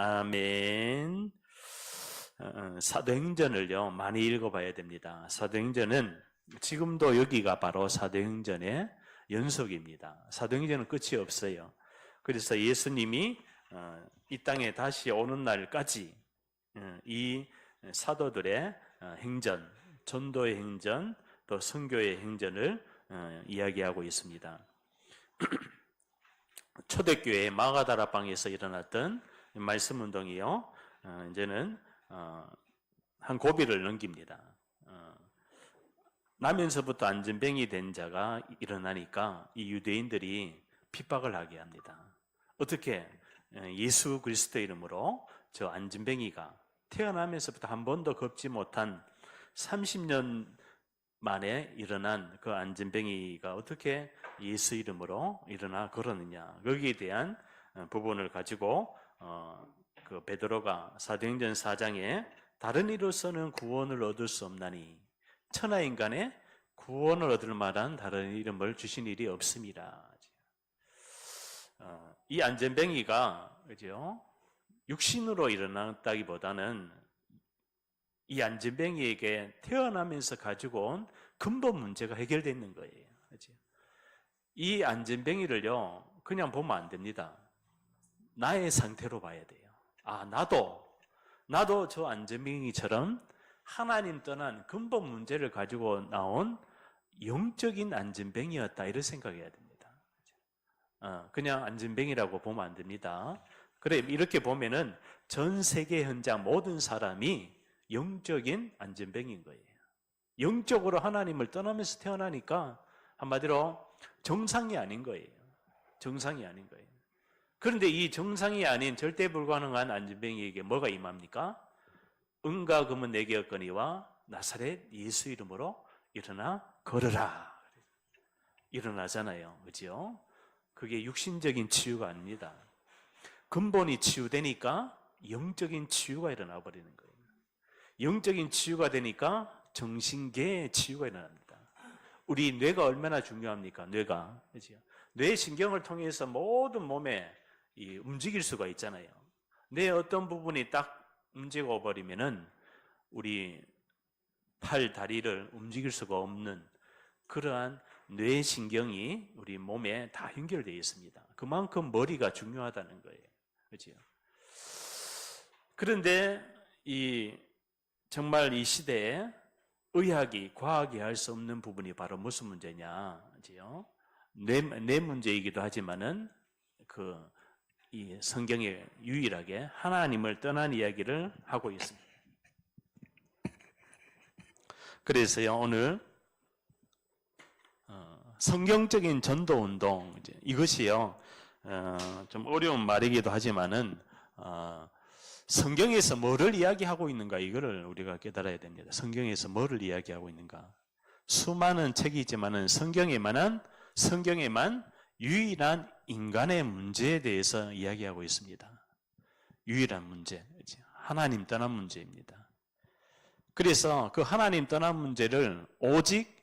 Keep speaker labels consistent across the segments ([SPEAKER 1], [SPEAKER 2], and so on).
[SPEAKER 1] 아멘. 사도행전을요 많이 읽어봐야 됩니다. 사도행전은 지금도 여기가 바로 사도행전의 연속입니다. 사도행전은 끝이 없어요. 그래서 예수님이 이 땅에 다시 오는 날까지 이 사도들의 행전, 전도의 행전, 또 선교의 행전을 이야기하고 있습니다. 초대교회 마가다라방에서 일어났던 말씀운동이요, 이제는 한 고비를 넘깁니다. 나면서부터 안전뱅이 된 자가 일어나니까 이 유대인들이 핍박을 하게 합니다. 어떻게? 예수 그리스도 이름으로 저 안전뱅이가 태어나면서부터 한 번도 걷지 못한 30년 만에 일어난 그 안전뱅이가 어떻게 예수 이름으로 일어나 걸었느냐, 거기에 대한 부분을 가지고 그 베드로가 사도행전 4장에 다른 이로서는 구원을 얻을 수 없나니 천하인간의 구원을 얻을 만한 다른 이름을 주신 일이 없습니다. 이 안전뱅이가 그죠? 육신으로 일어났다기보다는 이 안전뱅이에게 태어나면서 가지고 온 근본 문제가 해결되어 있는 거예요. 그죠? 이 안전뱅이를요 그냥 보면 안 됩니다. 나의 상태로 봐야 돼요. 아, 나도 저 안전뱅이처럼 하나님 떠난 근본 문제를 가지고 나온 영적인 안전뱅이였다, 이렇게 생각해야 됩니다. 그냥 안전뱅이라고 보면 안 됩니다. 그래, 이렇게 보면은 전 세계 현장 모든 사람이 영적인 안전뱅이인 거예요. 영적으로 하나님을 떠나면서 태어나니까 한마디로 정상이 아닌 거예요. 정상이 아닌 거예요. 그런데 이 정상이 아닌 절대 불가능한 안전뱅이에게 뭐가 임합니까? 은과 금은 내게 없거니와 나사렛 예수 이름으로 일어나 걸으라. 일어나잖아요. 그죠? 그게 육신적인 치유가 아닙니다. 근본이 치유되니까 영적인 치유가 일어나 버리는 거예요. 영적인 치유가 되니까 정신계의 치유가 일어납니다. 우리 뇌가 얼마나 중요합니까? 뇌가. 그죠? 뇌 신경을 통해서 모든 몸에 움직일 수가 있잖아요. 뇌 어떤 부분이 딱 움직여 버리면은 우리 팔, 다리를 움직일 수가 없는 그러한 뇌신경이 우리 몸에 다 연결되어 있습니다. 그만큼 머리가 중요하다는 거예요. 그렇죠? 그런데 정말 이 시대에 의학이, 과학이 할 수 없는 부분이 바로 무슨 문제냐? 그렇죠? 뇌 문제이기도 하지만은 이 성경에 유일하게 하나님을 떠난 이야기를 하고 있습니다. 그래서요, 오늘 성경적인 전도운동, 이것이요 좀 어려운 말이기도 하지만은 성경에서 뭐를 이야기하고 있는가, 이거를 우리가 깨달아야 됩니다. 성경에서 뭐를 이야기하고 있는가. 수많은 책이 있지만은 성경에만 유일한 인간의 문제에 대해서 이야기하고 있습니다. 유일한 문제, 하나님 떠난 문제입니다. 그래서 그 하나님 떠난 문제를 오직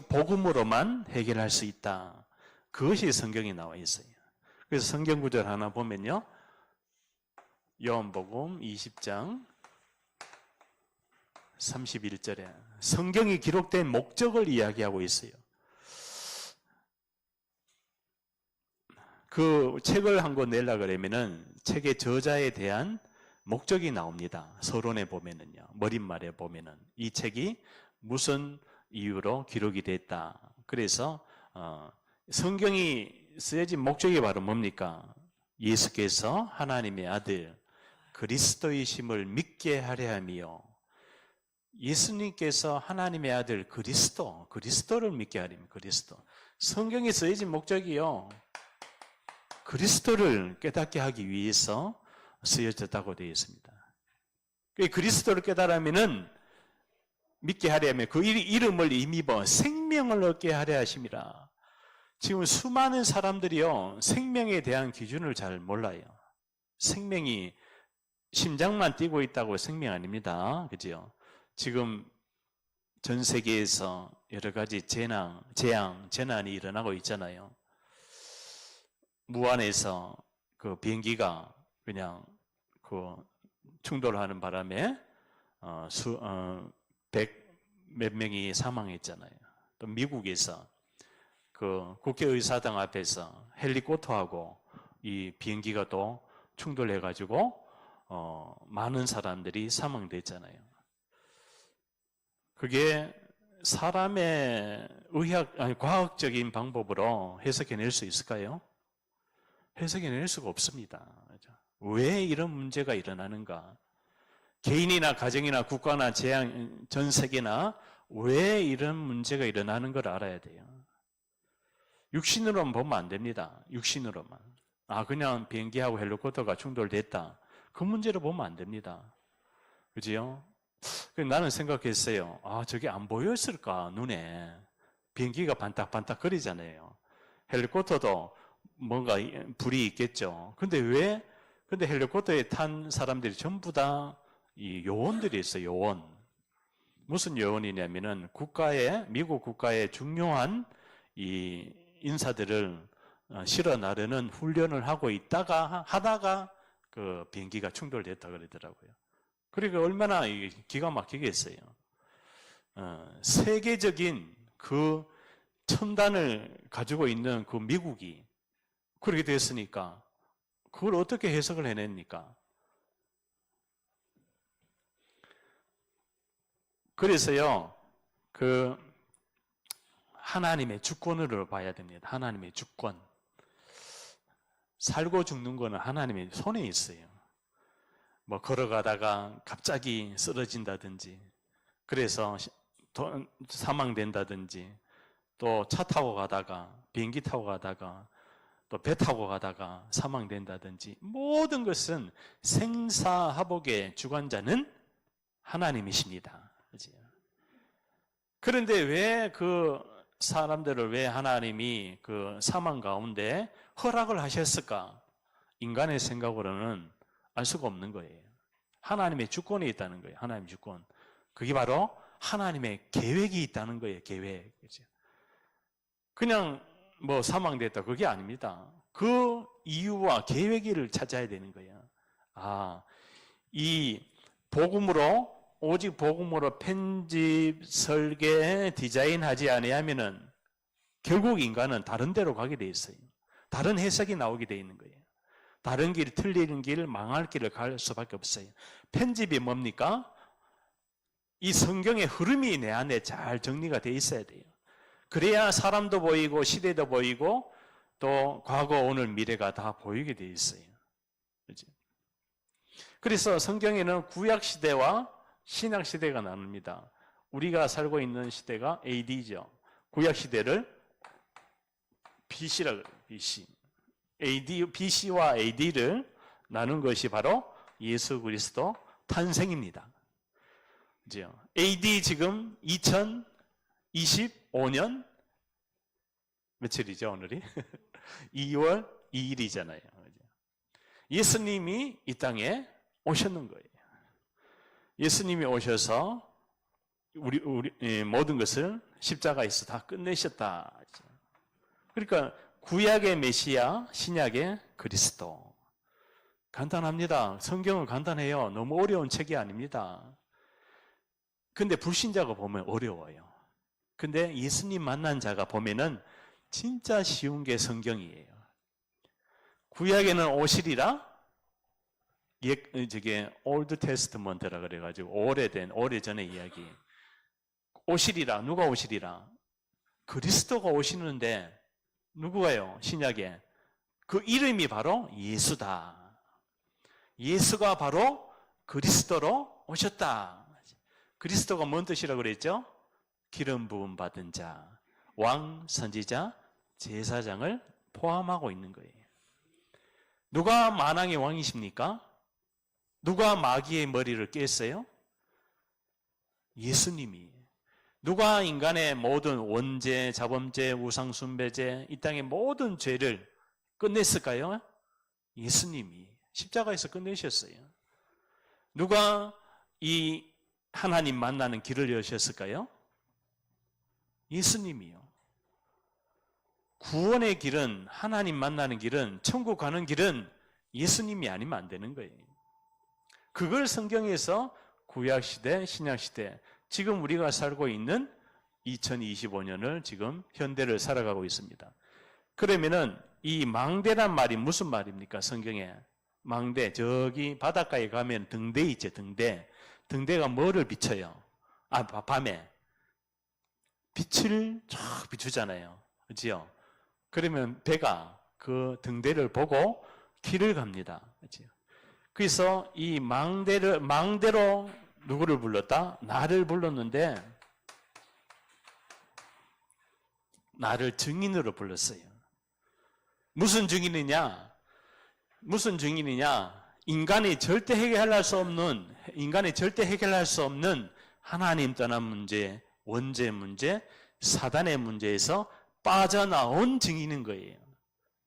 [SPEAKER 1] 복음으로만 해결할 수 있다. 그것이 성경에 나와 있어요. 그래서 성경 구절 하나 보면요, 요한복음 20장 31절에 성경이 기록된 목적을 이야기하고 있어요. 그 책을 한 권 내려고 그러면은 책의 저자에 대한 목적이 나옵니다. 서론에 보면은요, 머릿말에 보면은 이 책이 무슨 이유로 기록이 됐다. 그래서 성경이 쓰여진 목적이 바로 뭡니까? 예수께서 하나님의 아들 그리스도이심을 믿게 하려 함이요. 예수님께서 하나님의 아들 그리스도를 믿게 하려면 그리스도. 성경에 쓰여진 목적이요, 그리스도를 깨닫게 하기 위해서 쓰여졌다고 되어 있습니다. 그리스도를 깨달으면은 믿게 하려면 그 이름을 힘입어 생명을 얻게 하려 하심이라. 지금 수많은 사람들이요 생명에 대한 기준을 잘 몰라요. 생명이 심장만 뛰고 있다고 생명 아닙니다. 그죠? 지금 전 세계에서 여러 가지 재난이 일어나고 있잖아요. 무안에서 그 비행기가 그냥 그 충돌하는 바람에 백 몇 명이 사망했잖아요. 또 미국에서 그 국회의사당 앞에서 헬리콥터하고 이 비행기가 또 충돌해가지고 많은 사람들이 사망됐잖아요. 그게 사람의 과학적인 방법으로 해석해낼 수 있을까요? 해석해낼 수가 없습니다. 왜 이런 문제가 일어나는가? 개인이나 가정이나 국가나 전 세계나 왜 이런 문제가 일어나는 걸 알아야 돼요. 육신으로만 보면 안 됩니다. 육신으로만. 그냥 비행기하고 헬리콥터가 충돌됐다. 그 문제로 보면 안 됩니다. 그지요? 나는 생각했어요. 저게 안 보였을까, 눈에. 비행기가 반딱반딱 거리잖아요. 헬리콥터도 뭔가 불이 있겠죠. 근데 헬리콥터에 탄 사람들이 전부 다 이 요원들이 있어요, 요원. 무슨 요원이냐면은 미국 국가의 중요한 이 인사들을 실어 나르는 훈련을 하고 하다가 그 비행기가 충돌됐다 그러더라고요. 그러니까 얼마나 기가 막히겠어요. 세계적인 그 첨단을 가지고 있는 그 미국이 그렇게 됐으니까 그걸 어떻게 해석을 해냅니까? 그래서요, 하나님의 주권으로 봐야 됩니다. 하나님의 주권. 살고 죽는 거는 하나님의 손에 있어요. 뭐 걸어가다가 갑자기 쓰러진다든지, 그래서 사망된다든지, 또 차 타고 가다가, 비행기 타고 가다가, 또 배 타고 가다가 사망된다든지, 모든 것은 생사화복의 주관자는 하나님이십니다. 그런데 왜 그 사람들을 왜 하나님이 그 사망 가운데 허락을 하셨을까? 인간의 생각으로는 알 수가 없는 거예요. 하나님의 주권이 있다는 거예요. 하나님의 주권. 그게 바로 하나님의 계획이 있다는 거예요. 계획. 그냥 뭐 사망됐다 그게 아닙니다. 그 이유와 계획을 찾아야 되는 거예요. 이 복음으로 오직 복음으로 편집, 설계, 디자인하지 아니하면은 결국 인간은 다른 데로 가게 돼 있어요. 다른 해석이 나오게 돼 있는 거예요. 다른 길, 틀리는 길, 망할 길을 갈 수밖에 없어요. 편집이 뭡니까? 이 성경의 흐름이 내 안에 잘 정리가 돼 있어야 돼요. 그래야 사람도 보이고 시대도 보이고 또 과거, 오늘, 미래가 다 보이게 돼 있어요. 그렇죠? 그래서 성경에는 구약 시대와 신약 시대가 나눕니다. 우리가 살고 있는 시대가 AD죠. 구약 시대를 BC라고 해요. BC. BC와 AD를 나눈 것이 바로 예수 그리스도 탄생입니다. 그죠? AD 지금 2025년 며칠이죠, 오늘이? 2월 2일이잖아요. 예수님이 이 땅에 오셨는 거예요. 예수님이 오셔서 우리 모든 것을 십자가에서 다 끝내셨다. 그러니까 구약의 메시아, 신약의 그리스도. 간단합니다. 성경은 간단해요. 너무 어려운 책이 아닙니다. 근데 불신자가 보면 어려워요. 근데 예수님 만난 자가 보면은 진짜 쉬운 게 성경이에요. 구약에는 오시리라, 저게 올드 테스트먼트라 그래가지고 오래전의 이야기. 오시리라, 누가 오시리라? 그리스도가 오시는데 누구가요? 신약에 그 이름이 바로 예수다. 예수가 바로 그리스도로 오셨다. 그리스도가 뭔 뜻이라고 그랬죠? 기름 부음 받은 자, 왕, 선지자, 제사장을 포함하고 있는 거예요. 누가 만왕의 왕이십니까? 누가 마귀의 머리를 깼어요? 예수님이. 누가 인간의 모든 원죄, 자범죄, 우상숭배죄, 이 땅의 모든 죄를 끝냈을까요? 예수님이 십자가에서 끝내셨어요. 누가 이 하나님 만나는 길을 여셨을까요? 예수님이요. 구원의 길은, 하나님 만나는 길은, 천국 가는 길은 예수님이 아니면 안 되는 거예요. 그걸 성경에서 구약시대, 신약시대, 지금 우리가 살고 있는 2025년을 지금 현대를 살아가고 있습니다. 그러면은 이 망대란 말이 무슨 말입니까? 성경에 망대, 저기 바닷가에 가면 등대 있죠. 등대가 뭐를 비춰요? 밤에 빛을 쫙 비추잖아요. 그렇죠? 그러면 배가 그 등대를 보고 길을 갑니다. 그렇죠? 그래서 이 망대로 누구를 불렀다? 나를 불렀는데, 나를 증인으로 불렀어요. 무슨 증인이냐? 인간이 절대 해결할 수 없는 하나님 떠난 문제, 원죄 문제, 사단의 문제에서 빠져나온 증인인 거예요.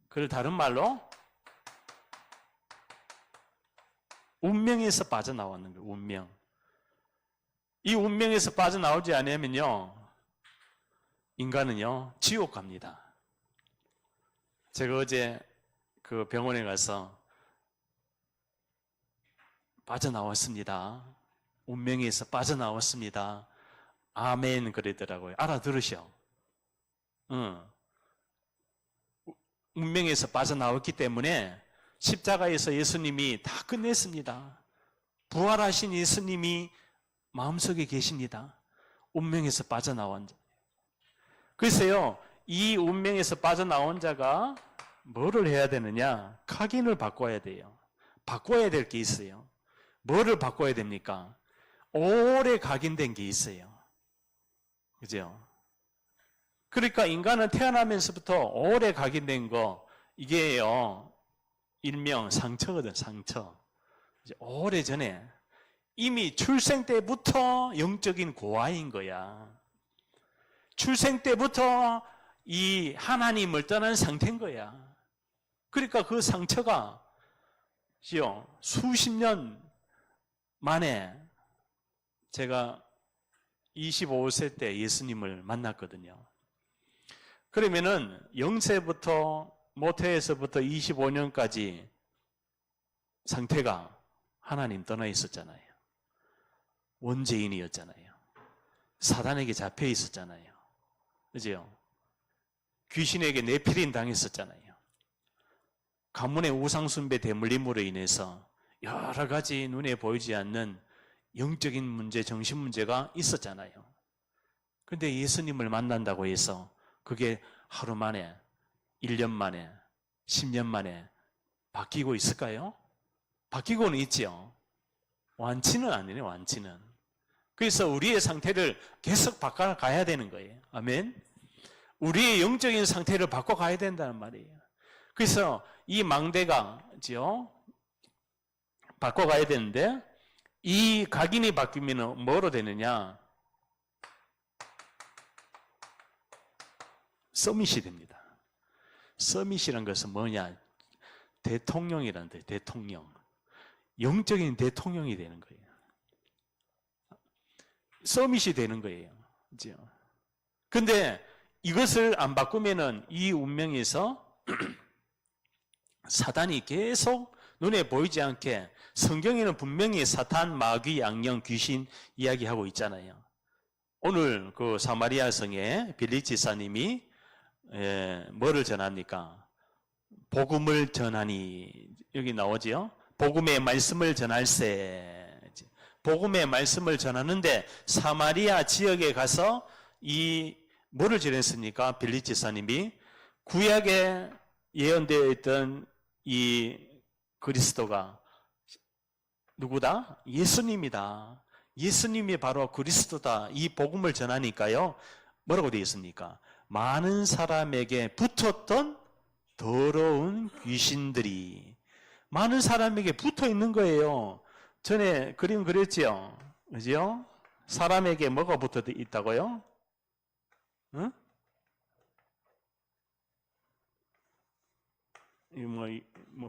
[SPEAKER 1] 그걸 다른 말로 운명에서 빠져나왔는 거예요. 운명. 이 운명에서 빠져나오지 않으면요, 인간은요 지옥 갑니다. 제가 어제 그 병원에 가서 빠져나왔습니다. 운명에서 빠져나왔습니다. 아멘 그러더라고요. 알아들으셔. 운명에서 빠져나왔기 때문에 십자가에서 예수님이 다 끝냈습니다. 부활하신 예수님이 마음속에 계십니다. 운명에서 빠져나온 자. 그래서요, 이 운명에서 빠져나온 자가 뭐를 해야 되느냐? 각인을 바꿔야 돼요. 바꿔야 될 게 있어요. 뭐를 바꿔야 됩니까? 오래 각인된 게 있어요. 그죠? 그러니까 인간은 태어나면서부터 오래 각인된 거, 이게요, 일명 상처거든, 상처. 오래 전에, 이미 출생 때부터 영적인 고아인 거야. 출생 때부터 이 하나님을 떠난 상태인 거야. 그러니까 그 상처가 수십 년 만에, 제가 25세 때 예수님을 만났거든요. 그러면은 0세부터 모태에서부터 25년까지 상태가 하나님 떠나 있었잖아요. 원죄인이었잖아요. 사단에게 잡혀 있었잖아요. 그죠? 귀신에게 내필인 당했었잖아요. 가문의 우상숭배 대물림으로 인해서 여러 가지 눈에 보이지 않는 영적인 문제, 정신 문제가 있었잖아요. 그런데 예수님을 만난다고 해서 그게 하루 만에, 1년 만에, 10년 만에 바뀌고 있을까요? 바뀌고는 있죠. 완치는 아니네요, 완치는. 그래서 우리의 상태를 계속 바꿔가야 되는 거예요. 아멘. 우리의 영적인 상태를 바꿔가야 된다는 말이에요. 그래서 이 망대가 바꿔가야 되는데, 이 각인이 바뀌면 뭐로 되느냐? 서밋이 됩니다. 서밋이란 것은 뭐냐? 대통령이라는 뜻, 대통령. 영적인 대통령이 되는 거예요. 서밋이 되는 거예요. 그죠? 근데 이것을 안 바꾸면은 이 운명에서 사단이 계속 눈에 보이지 않게, 성경에는 분명히 사탄, 마귀, 양령, 귀신 이야기하고 있잖아요. 오늘 그 사마리아 성에 빌립 지사님이 뭐를 전합니까? 복음을 전하니, 여기 나오지요? 복음의 말씀을 전할세. 복음의 말씀을 전하는데 사마리아 지역에 가서 이 뭐를 전했습니까? 빌립 지사님이 구약에 예언되어 있던 이 그리스도가 누구다? 예수님이다. 예수님이 바로 그리스도다. 이 복음을 전하니까요, 뭐라고 되어 있습니까? 많은 사람에게 붙었던 더러운 귀신들이 많은 사람에게 붙어 있는 거예요. 전에 그림 그렸지요? 그죠? 사람에게 뭐가 붙어 있다고요? 응?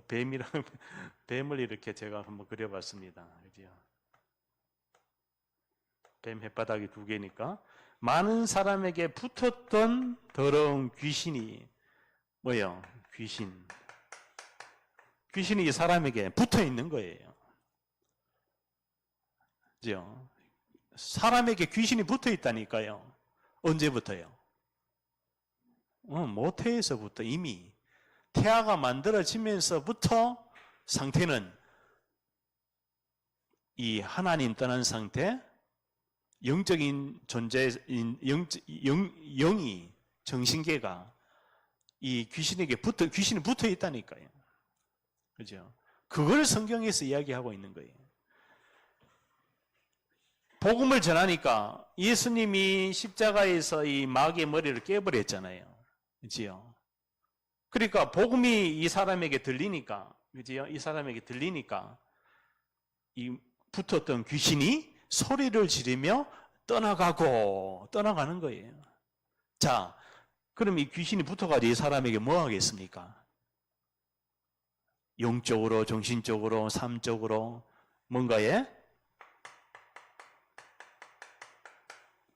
[SPEAKER 1] 뱀이랑, 뱀을 이렇게 제가 한번 그려봤습니다. 그죠? 뱀 햇바닥이 2개니까. 많은 사람에게 붙었던 더러운 귀신이, 뭐요? 귀신. 귀신이 이 사람에게 붙어 있는 거예요. 그죠? 사람에게 귀신이 붙어 있다니까요. 언제부터요? 모태에서부터 이미 태아가 만들어지면서부터 상태는 이 하나님 떠난 상태, 영적인 존재인 영이 정신계가 이 귀신이 붙어 있다니까요. 그죠? 그걸 성경에서 이야기하고 있는 거예요. 복음을 전하니까 예수님이 십자가에서 이 마귀의 머리를 깨버렸잖아요. 그지요? 그러니까 복음이 이 사람에게 들리니까, 그지요? 이 사람에게 들리니까 이 붙었던 귀신이 소리를 지르며 떠나가는 거예요. 자, 그럼 이 귀신이 붙어가지고 이 사람에게 뭐 하겠습니까? 영적으로, 정신적으로, 삶적으로 뭔가에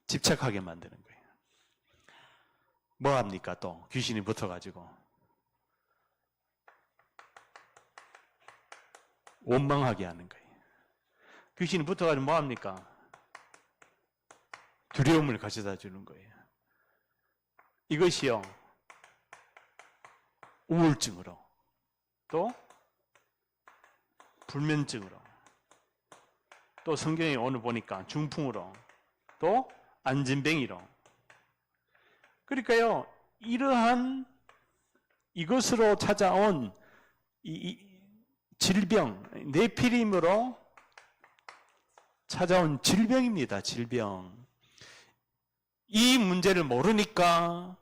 [SPEAKER 1] 집착하게 만드는 거예요. 뭐 합니까 또? 귀신이 붙어가지고 원망하게 하는 거예요. 귀신이 붙어가지고 뭐 합니까? 두려움을 가져다 주는 거예요. 이것이요, 우울증으로, 또 불면증으로, 또 성경에 오늘 보니까 중풍으로, 또 안진뱅이로. 그러니까요, 이러한 이것으로 찾아온 이 질병, 네피림으로 찾아온 질병입니다. 질병. 이 문제를 모르니까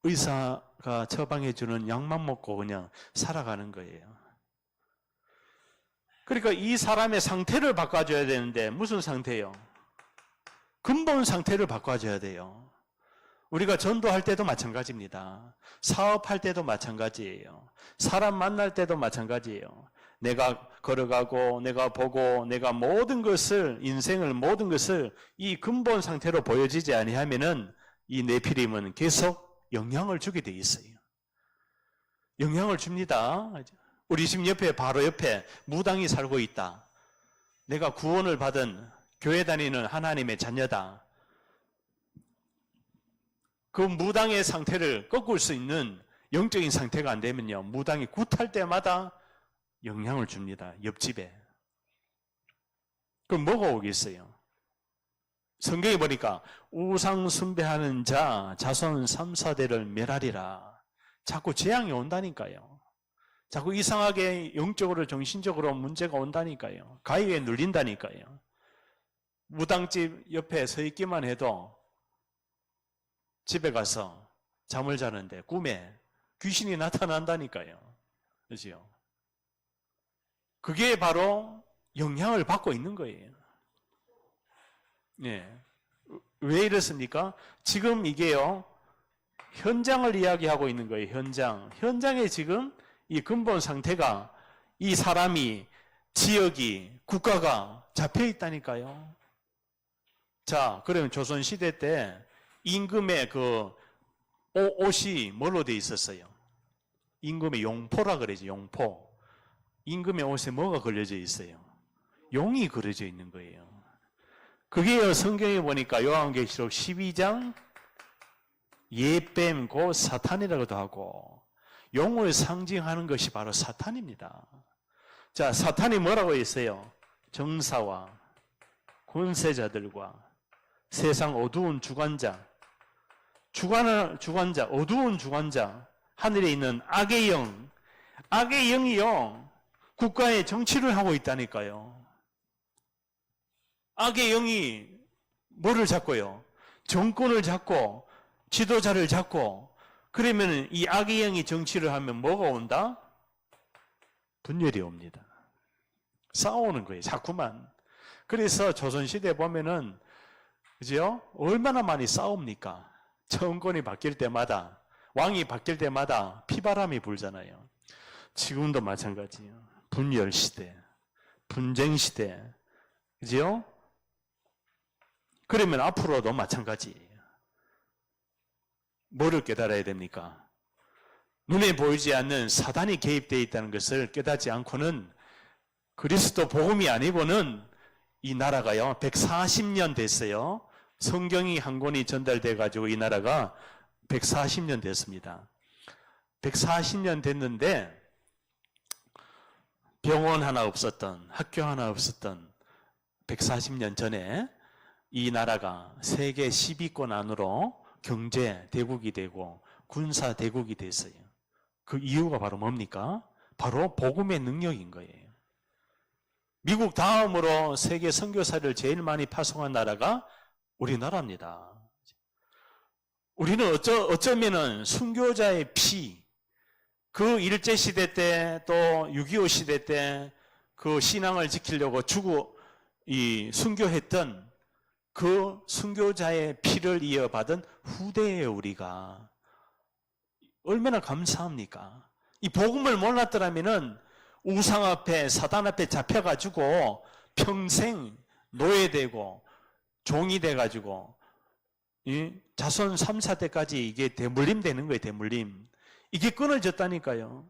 [SPEAKER 1] 의사가 처방해주는 약만 먹고 그냥 살아가는 거예요. 그러니까 이 사람의 상태를 바꿔줘야 되는데 무슨 상태요? 근본 상태를 바꿔줘야 돼요. 우리가 전도할 때도 마찬가지입니다. 사업할 때도 마찬가지예요. 사람 만날 때도 마찬가지예요. 내가 걸어가고 내가 보고 내가 모든 것을, 인생을 모든 것을 이 근본 상태로 보여지지 아니하면은 이 네피림은 계속 영향을 주게 돼 있어요. 영향을 줍니다. 우리 집 옆에, 바로 옆에 무당이 살고 있다. 내가 구원을 받은 교회 다니는 하나님의 자녀다. 그 무당의 상태를 꺾을 수 있는 영적인 상태가 안 되면요, 무당이 굿할 때마다 영향을 줍니다. 옆집에. 그럼 뭐가 오겠어요? 성경에 보니까 우상 숭배하는 자 자손 3, 4대를 멸하리라. 자꾸 재앙이 온다니까요. 자꾸 이상하게 영적으로 정신적으로 문제가 온다니까요. 가위에 눌린다니까요. 무당집 옆에 서 있기만 해도 집에 가서 잠을 자는데 꿈에 귀신이 나타난다니까요. 그렇죠? 그게 바로 영향을 받고 있는 거예요. 네. 왜 이렇습니까? 지금 이게요, 현장을 이야기하고 있는 거예요. 현장에 지금 이 근본 상태가, 이 사람이, 지역이, 국가가 잡혀 있다니까요. 자, 그러면 조선시대 때 임금의 그 옷이 뭘로 돼 있었어요? 임금의 용포라 그러죠. 용포. 임금의 옷에 뭐가 걸려져 있어요? 용이 그려져 있는 거예요. 그게 성경에 보니까 요한계시록 12장 예뱀, 곧 사탄이라고도 하고, 용을 상징하는 것이 바로 사탄입니다. 자, 사탄이 뭐라고 했어요? 정사와 권세자들과 세상 어두운 주관자, 어두운 주관자, 하늘에 있는 악의 영이요, 국가의 정치를 하고 있다니까요. 악의 영이 뭐를 잡고요? 정권을 잡고 지도자를 잡고, 그러면 이 악의 영이 정치를 하면 뭐가 온다? 분열이 옵니다. 싸우는 거예요, 자꾸만. 그래서 조선시대 보면은, 그죠? 얼마나 많이 싸웁니까? 정권이 바뀔 때마다, 왕이 바뀔 때마다 피바람이 불잖아요. 지금도 마찬가지예요. 분열 시대, 분쟁 시대, 그죠? 그러면 앞으로도 마찬가지예요. 뭐를 깨달아야 됩니까? 눈에 보이지 않는 사단이 개입되어 있다는 것을 깨닫지 않고는 그리스도 복음이 아니고는 이 나라가요 140년 됐어요. 성경이 한 권이 전달돼 가지고 이 나라가 140년 됐습니다. 140년 됐는데 병원 하나 없었던, 학교 하나 없었던 140년 전에 이 나라가 세계 10위권 안으로 경제 대국이 되고 군사 대국이 됐어요. 그 이유가 바로 뭡니까? 바로 복음의 능력인 거예요. 미국 다음으로 세계 선교사를 제일 많이 파송한 나라가 우리나라입니다. 우리는 어쩌면은 순교자의 피, 그 일제시대 때 또 6.25 시대 때 그 신앙을 지키려고 순교했던 그 순교자의 피를 이어받은 후대예요, 우리가. 얼마나 감사합니까? 이 복음을 몰랐더라면은 우상 앞에, 사단 앞에 잡혀가지고 평생 노예되고 종이 돼가지고 자손 3, 4대까지 이게 대물림 되는 거예요, 대물림. 이게 끊어졌다니까요.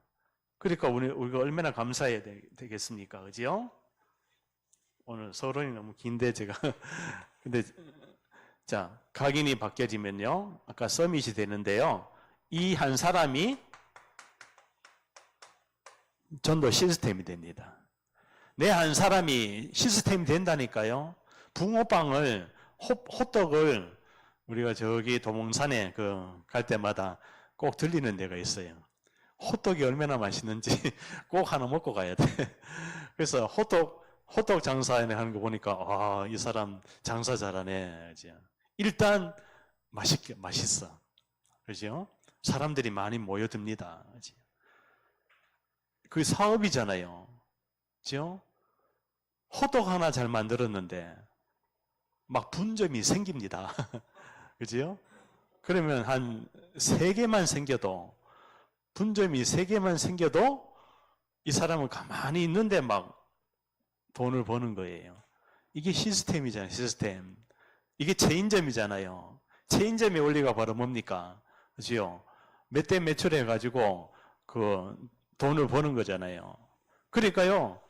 [SPEAKER 1] 그러니까 우리가 얼마나 감사해야 되겠습니까? 그죠? 오늘 서론이 너무 긴데 제가 근데 자, 각인이 바뀌어지면요. 아까 서밋이 되는데요. 이 한 사람이 전도 시스템이 됩니다. 내 한 사람이 시스템이 된다니까요. 붕어빵을 호떡을 우리가 저기 도몽산에 갈 때마다 꼭 들리는 데가 있어요. 호떡이 얼마나 맛있는지 꼭 하나 먹고 가야 돼. 그래서 호떡 장사하는 거 보니까 이 사람 장사 잘하네. 일단 맛있어. 그죠? 사람들이 많이 모여듭니다. 그게 사업이잖아요. 그죠? 호떡 하나 잘 만들었는데 막 분점이 생깁니다. 그죠? 그러면 한 3개만 생겨도 분점이 3개만 생겨도 이 사람은 가만히 있는데 막 돈을 버는 거예요. 이게 시스템이잖아요. 시스템. 이게 체인점이잖아요. 체인점의 원리가 바로 뭡니까? 그죠? 몇 대 몇출 해가지고 돈을 버는 거잖아요. 그러니까요.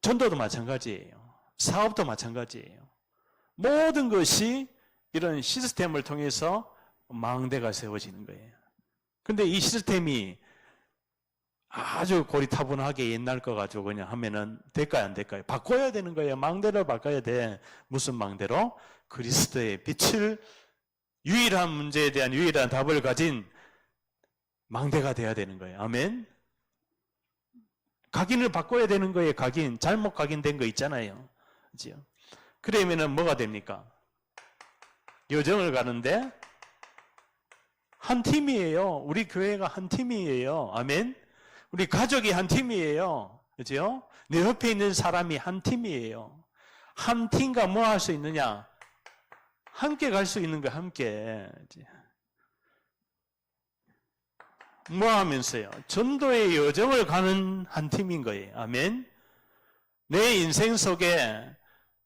[SPEAKER 1] 전도도 마찬가지예요. 사업도 마찬가지예요. 모든 것이 이런 시스템을 통해서 망대가 세워지는 거예요. 근데 이 시스템이 아주 고리타분하게 옛날 거 가지고 그냥 하면은 될까요, 안 될까요? 바꿔야 되는 거예요. 망대를 바꿔야 돼. 무슨 망대로? 그리스도의 빛을 유일한 문제에 대한 유일한 답을 가진 망대가 돼야 되는 거예요. 아멘. 각인을 바꿔야 되는 거예요. 각인. 잘못 각인된 거 있잖아요. 그죠? 그러면은 뭐가 됩니까? 여정을 가는데 한 팀이에요. 우리 교회가 한 팀이에요. 아멘. 우리 가족이 한 팀이에요. 그죠? 내 옆에 있는 사람이 한 팀이에요. 한 팀과 뭐 할 수 있느냐? 함께 갈 수 있는 거 함께. 뭐 하면서요? 전도의 여정을 가는 한 팀인 거예요. 아멘. 내 인생 속에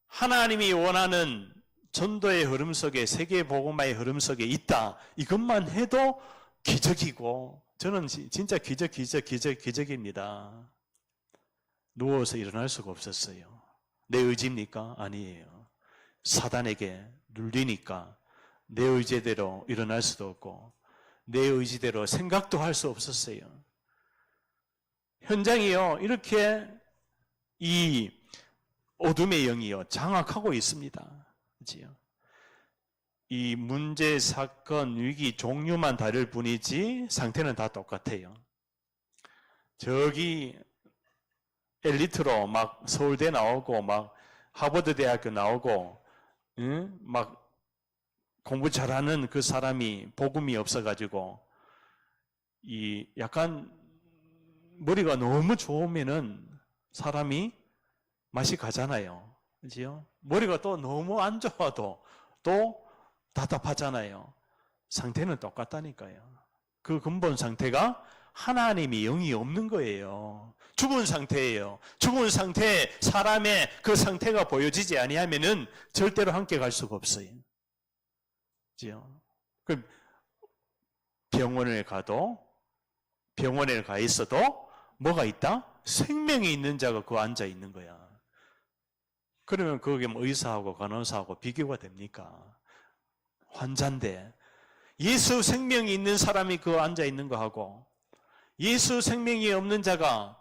[SPEAKER 1] 하나님이 원하는 전도의 흐름 속에, 세계 복음화의 흐름 속에 있다. 이것만 해도 기적이고, 저는 진짜 기적입니다. 누워서 일어날 수가 없었어요. 내 의지입니까? 아니에요. 사단에게 눌리니까 내 의지대로 일어날 수도 없고 내 의지대로 생각도 할 수 없었어요. 현장이요, 이렇게 이 어둠의 영이요 장악하고 있습니다. 그렇지요? 이 문제, 사건, 위기 종류만 다를 뿐이지 상태는 다 똑같아요. 저기 엘리트로 막 서울대 나오고 막 하버드 대학교 나오고 막 공부 잘하는 그 사람이 복음이 없어가지고 이 약간 머리가 너무 좋으면은 사람이 맛이 가잖아요. 그죠? 머리가 또 너무 안 좋아도 또 답답하잖아요. 상태는 똑같다니까요. 그 근본 상태가 하나님이 영이 없는 거예요. 죽은 상태예요. 죽은 상태에 사람의 그 상태가 보여지지 아니하면은 절대로 함께 갈 수가 없어요. 그죠? 병원에 가 있어도 뭐가 있다? 생명이 있는 자가 그 앉아 있는 거야. 그러면 그게 뭐 의사하고 간호사하고 비교가 됩니까? 환자인데 예수 생명이 있는 사람이 그 앉아 있는 거 하고 예수 생명이 없는 자가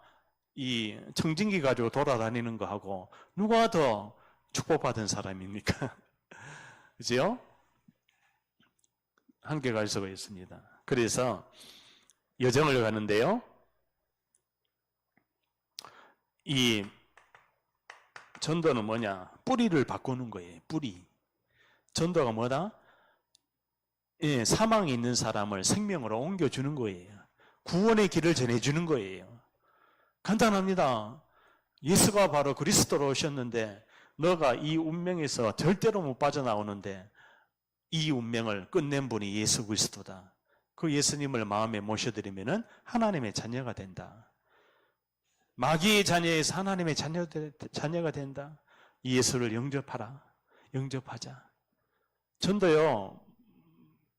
[SPEAKER 1] 이 청진기 가지고 돌아다니는 거 하고 누가 더 축복받은 사람입니까? 그죠? 함께 갈 수가 있습니다. 그래서 여정을 가는데요. 이 전도는 뭐냐? 뿌리를 바꾸는 거예요. 뿌리. 전도가 뭐다? 예, 사망에 있는 사람을 생명으로 옮겨주는 거예요. 구원의 길을 전해주는 거예요. 간단합니다. 예수가 바로 그리스도로 오셨는데 너가 이 운명에서 절대로 못 빠져나오는데 이 운명을 끝낸 분이 예수 그리스도다. 그 예수님을 마음에 모셔드리면 하나님의 자녀가 된다. 마귀의 자녀에서 하나님의 자녀가 된다. 예수를 영접하라. 영접하자. 전도요,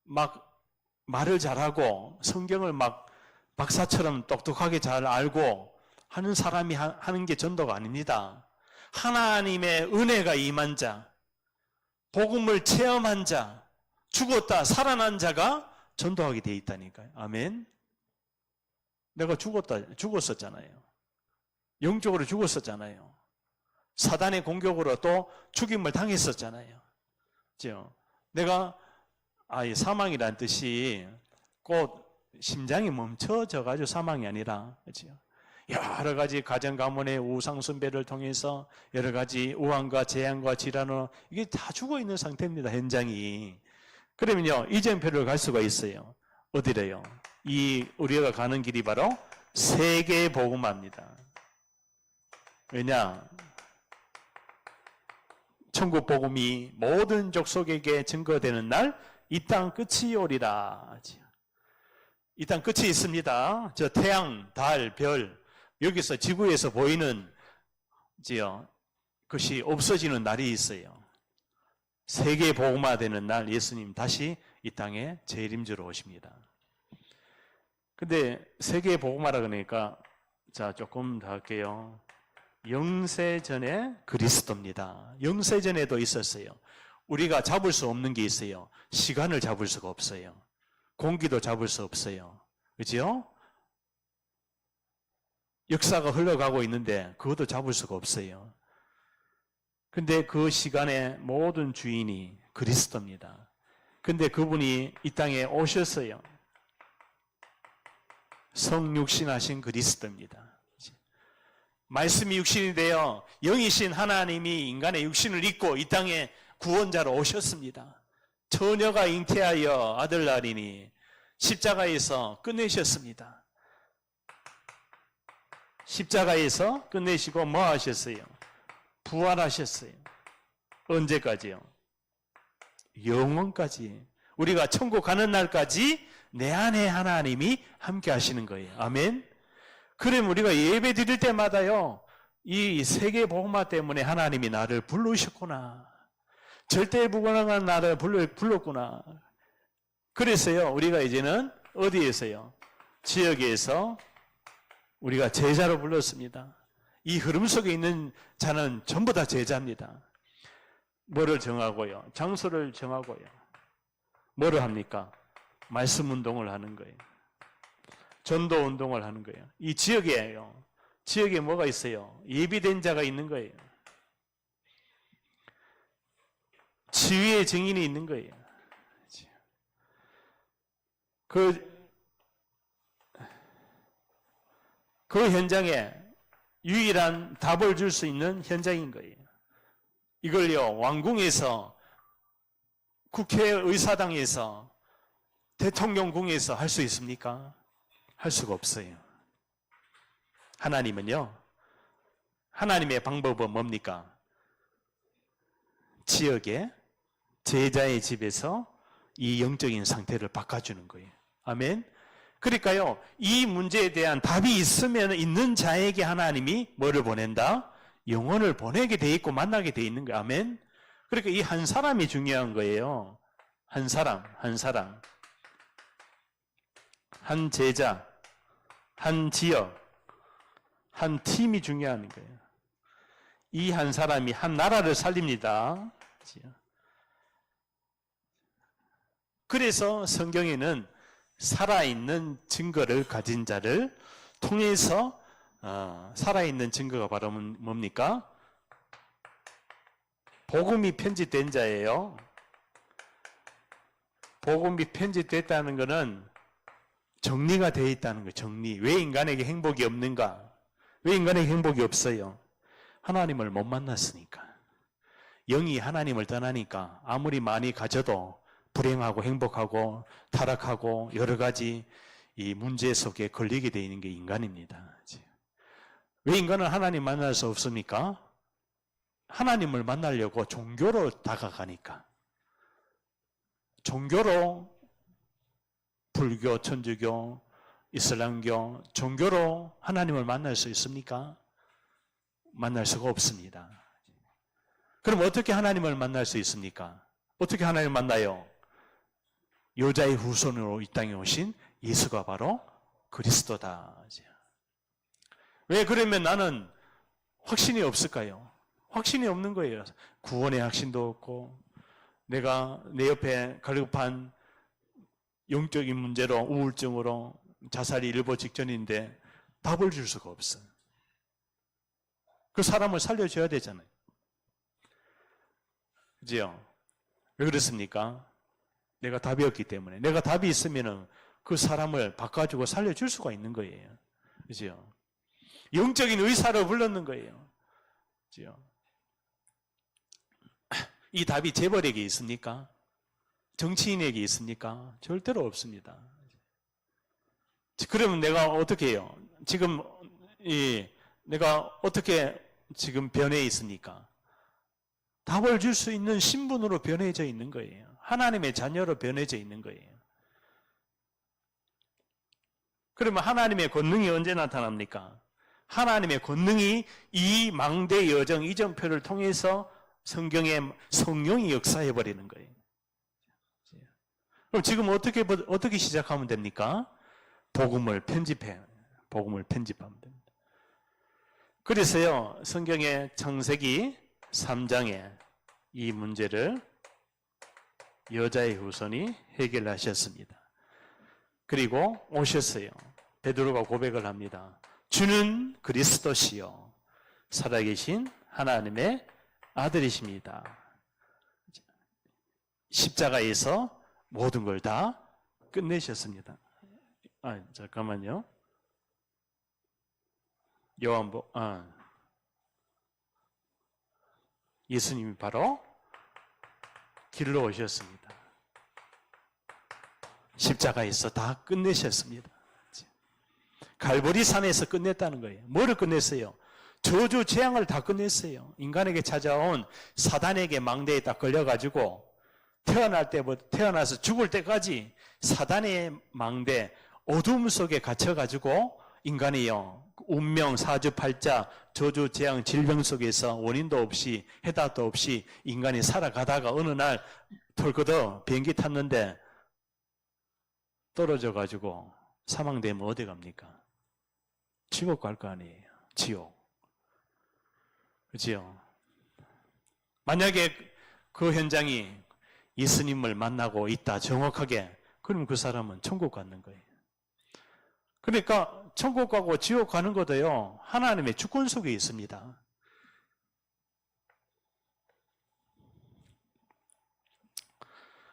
[SPEAKER 1] 막 말을 잘하고 성경을 막 박사처럼 똑똑하게 잘 알고 하는 사람이 하는 게 전도가 아닙니다. 하나님의 은혜가 임한 자, 복음을 체험한 자, 죽었다 살아난 자가 전도하게 돼 있다니까요. 아멘. 내가 죽었었잖아요. 영적으로 죽었었잖아요. 사단의 공격으로 또 죽임을 당했었잖아요. 그죠? 내가 사망이란 뜻이 꼭 심장이 멈춰져 가지고 사망이 아니라, 그죠? 여러 가지 가정 가문의 우상 숭배를 통해서 여러 가지 우환과 재앙과 질환으로 이게 다 죽어 있는 상태입니다. 현장이. 그러면요, 이정표를 갈 수가 있어요. 어디래요? 우리가 가는 길이 바로 세계 복음화입니다. 왜냐? 천국 복음이 모든 족속에게 증거되는 날 이 땅 끝이 오리라. 이 땅 끝이 있습니다. 저 태양, 달, 별 여기서 지구에서 보이는 것이 없어지는 날이 있어요. 세계 복음화되는 날 예수님 다시 이 땅에 재림주로 오십니다. 근데 세계 복음화라 그러니까 조금 더 할게요. 영세전에 그리스도입니다. 영세전에도 있었어요. 우리가 잡을 수 없는 게 있어요. 시간을 잡을 수가 없어요. 공기도 잡을 수 없어요. 그죠? 역사가 흘러가고 있는데 그것도 잡을 수가 없어요. 근데 그 시간의 모든 주인이 그리스도입니다. 근데 그분이 이 땅에 오셨어요. 성육신하신 그리스도입니다. 말씀이 육신이 되어 영이신 하나님이 인간의 육신을 입고 이 땅에 구원자로 오셨습니다. 처녀가 잉태하여 아들 낳으리니 십자가에서 끝내셨습니다. 십자가에서 끝내시고 뭐 하셨어요? 부활하셨어요. 언제까지요? 영원까지. 우리가 천국 가는 날까지 내 안에 하나님이 함께 하시는 거예요. 아멘. 그럼 우리가 예배 드릴 때마다요, 이 세계 복음화 때문에 하나님이 나를 부르셨구나. 절대 불가능한 나를 불렀구나. 그래서요, 우리가 이제는 어디에서요? 지역에서 우리가 제자로 불렀습니다. 이 흐름 속에 있는 자는 전부 다 제자입니다. 뭐를 정하고요? 장소를 정하고요. 뭐를 합니까? 말씀 운동을 하는 거예요. 전도 운동을 하는 거예요. 이 지역에요. 지역에 뭐가 있어요? 예비된 자가 있는 거예요. 지위의 증인이 있는 거예요. 그 현장에 유일한 답을 줄 수 있는 현장인 거예요. 이걸요, 왕궁에서, 국회의사당에서, 대통령궁에서 할 수 있습니까? 할 수가 없어요. 하나님은요, 하나님의 방법은 뭡니까? 지역에 제자의 집에서 이 영적인 상태를 바꿔주는 거예요. 아멘. 그러니까요, 이 문제에 대한 답이 있는 자에게 하나님이 뭐를 보낸다? 영혼을 보내게 돼 있고 만나게 돼 있는 거예요. 아멘. 그러니까 이 한 사람이 중요한 거예요. 한 사람. 한 제자, 한 지역, 한 팀이 중요한 거예요. 이 한 사람이 한 나라를 살립니다. 그래서 성경에는 살아있는 증거를 가진 자를 통해서 살아있는 증거가 바로 뭡니까? 복음이 편집된 자예요. 복음이 편집됐다는 것은 정리가 되어 있다는 거예요. 정리. 왜 인간에게 행복이 없는가? 왜 인간에게 행복이 없어요? 하나님을 못 만났으니까. 영이 하나님을 떠나니까 아무리 많이 가져도 불행하고 행복하고 타락하고 여러 가지 이 문제 속에 걸리게 되어 있는 게 인간입니다. 왜 인간은 하나님 만날 수 없습니까? 하나님을 만나려고 종교로 다가가니까. 종교로 불교, 천주교, 이슬람교, 종교로 하나님을 만날 수 있습니까? 만날 수가 없습니다. 그럼 어떻게 하나님을 만날 수 있습니까? 어떻게 하나님을 만나요? 여자의 후손으로 이 땅에 오신 예수가 바로 그리스도다. 왜 그러면 나는 확신이 없을까요? 확신이 없는 거예요. 구원의 확신도 없고, 내가 내 옆에 갈급한 영적인 문제로 우울증으로 자살이 일보 직전인데 답을 줄 수가 없어요. 그 사람을 살려줘야 되잖아요. 그죠? 왜 그렇습니까? 내가 답이 없기 때문에. 내가 답이 있으면 그 사람을 바꿔주고 살려줄 수가 있는 거예요. 그죠? 영적인 의사를 불렀는 거예요. 그죠? 이 답이 재벌에게 있습니까? 정치인에게 있습니까? 절대로 없습니다. 그러면 내가 어떻게 해요? 지금 내가 어떻게 지금 변해 있습니까? 답을 줄 수 있는 신분으로 변해져 있는 거예요. 하나님의 자녀로 변해져 있는 거예요. 그러면 하나님의 권능이 언제 나타납니까? 하나님의 권능이 이 망대 여정 이정표를 통해서 성경에 성령이 역사해 버리는 거예요. 그럼 지금 어떻게 시작하면 됩니까? 복음을 편집하면 됩니다. 그래서요, 성경의 창세기 3장에 이 문제를 여자의 후손이 해결하셨습니다. 그리고 오셨어요. 베드로가 고백을 합니다. 주는 그리스도시요 살아계신 하나님의 아들이십니다. 십자가에서 모든 걸 다 끝내셨습니다. 잠깐만요. 예수님이 바로 길로 오셨습니다. 십자가에서 다 끝내셨습니다. 갈보리 산에서 끝냈다는 거예요. 뭐를 끝냈어요? 저주 재앙을 다 끝냈어요. 인간에게 찾아온 사단에게 망대에 딱 걸려가지고 태어나서 죽을 때까지 사단의 망대, 어둠 속에 갇혀가지고 인간이요, 운명, 사주팔자, 저주, 재앙, 질병 속에서 원인도 없이 해답도 없이 인간이 살아가다가 어느 날 털거덕 비행기 탔는데 떨어져가지고 사망되면 어디 갑니까? 지옥 갈 거 아니에요. 지옥. 그렇죠? 만약에 그 현장이 예수님을 만나고 있다, 정확하게, 그러면 그 사람은 천국 가는 거예요. 그러니까 천국 가고 지옥 가는 것도요, 하나님의 주권 속에 있습니다.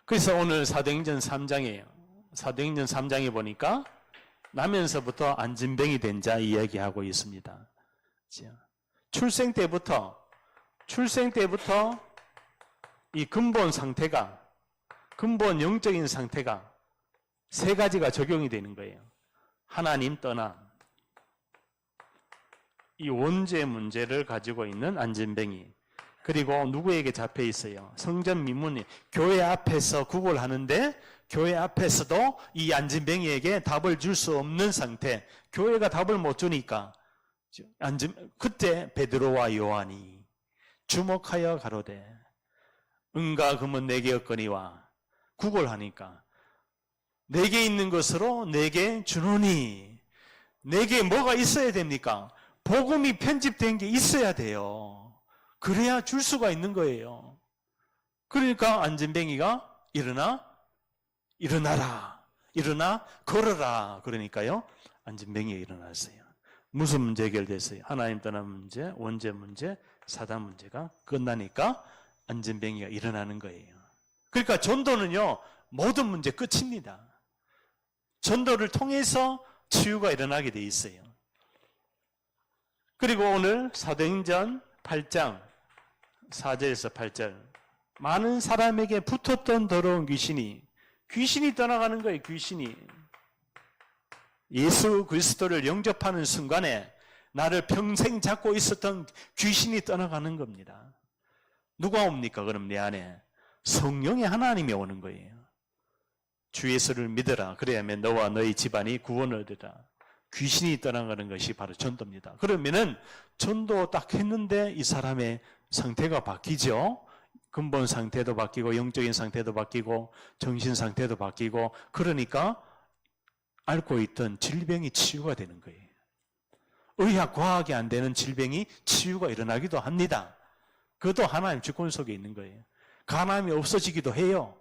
[SPEAKER 1] 그래서 오늘 사도행전 3장이에요. 사도행전 3장에 보니까 나면서부터 안진뱅이 된 자 이야기하고 있습니다. 출생 때부터 이 근본 상태가, 근본 영적인 상태가 세 가지가 적용이 되는 거예요. 하나님 떠남, 이 원죄 문제를 가지고 있는 안진뱅이, 그리고 누구에게 잡혀 있어요? 성전 민문이 교회 앞에서 구걸하는데 교회 앞에서도 이 안진뱅이에게 답을 줄 수 없는 상태, 교회가 답을 못 주니까 그때 베드로와 요한이 주목하여 가로되 은과 금은 내게 없거니와 구걸하니까 내게 있는 것으로 내게 주노니. 내게 뭐가 있어야 됩니까? 복음이 편집된 게 있어야 돼요. 그래야 줄 수가 있는 거예요. 그러니까 안진뱅이가 일어나라. 일어나 걸어라. 그러니까요. 안진뱅이가 일어났어요. 무슨 문제 해결됐어요? 하나님 떠난 문제, 원죄 문제, 사단 문제가 끝나니까 안진뱅이가 일어나는 거예요. 그러니까 전도는요, 모든 문제 끝입니다. 전도를 통해서 치유가 일어나게 돼 있어요. 그리고 오늘 사도행전 8장 4절에서 8절, 많은 사람에게 붙었던 더러운 귀신이 떠나가는 거예요. 귀신이 예수 그리스도를 영접하는 순간에 나를 평생 잡고 있었던 귀신이 떠나가는 겁니다. 누가 옵니까? 그럼 내 안에 성령의 하나님이 오는 거예요. 주 예수를 믿어라. 그래야만 너와 너희 집안이 구원을 얻으라. 귀신이 떠나가는 것이 바로 전도입니다. 그러면은 전도 딱 했는데 이 사람의 상태가 바뀌죠. 근본 상태도 바뀌고 영적인 상태도 바뀌고 정신 상태도 바뀌고, 그러니까 앓고 있던 질병이 치유가 되는 거예요. 의학, 과학이 안 되는 질병이 치유가 일어나기도 합니다. 그것도 하나님 주권 속에 있는 거예요. 간암이 없어지기도 해요.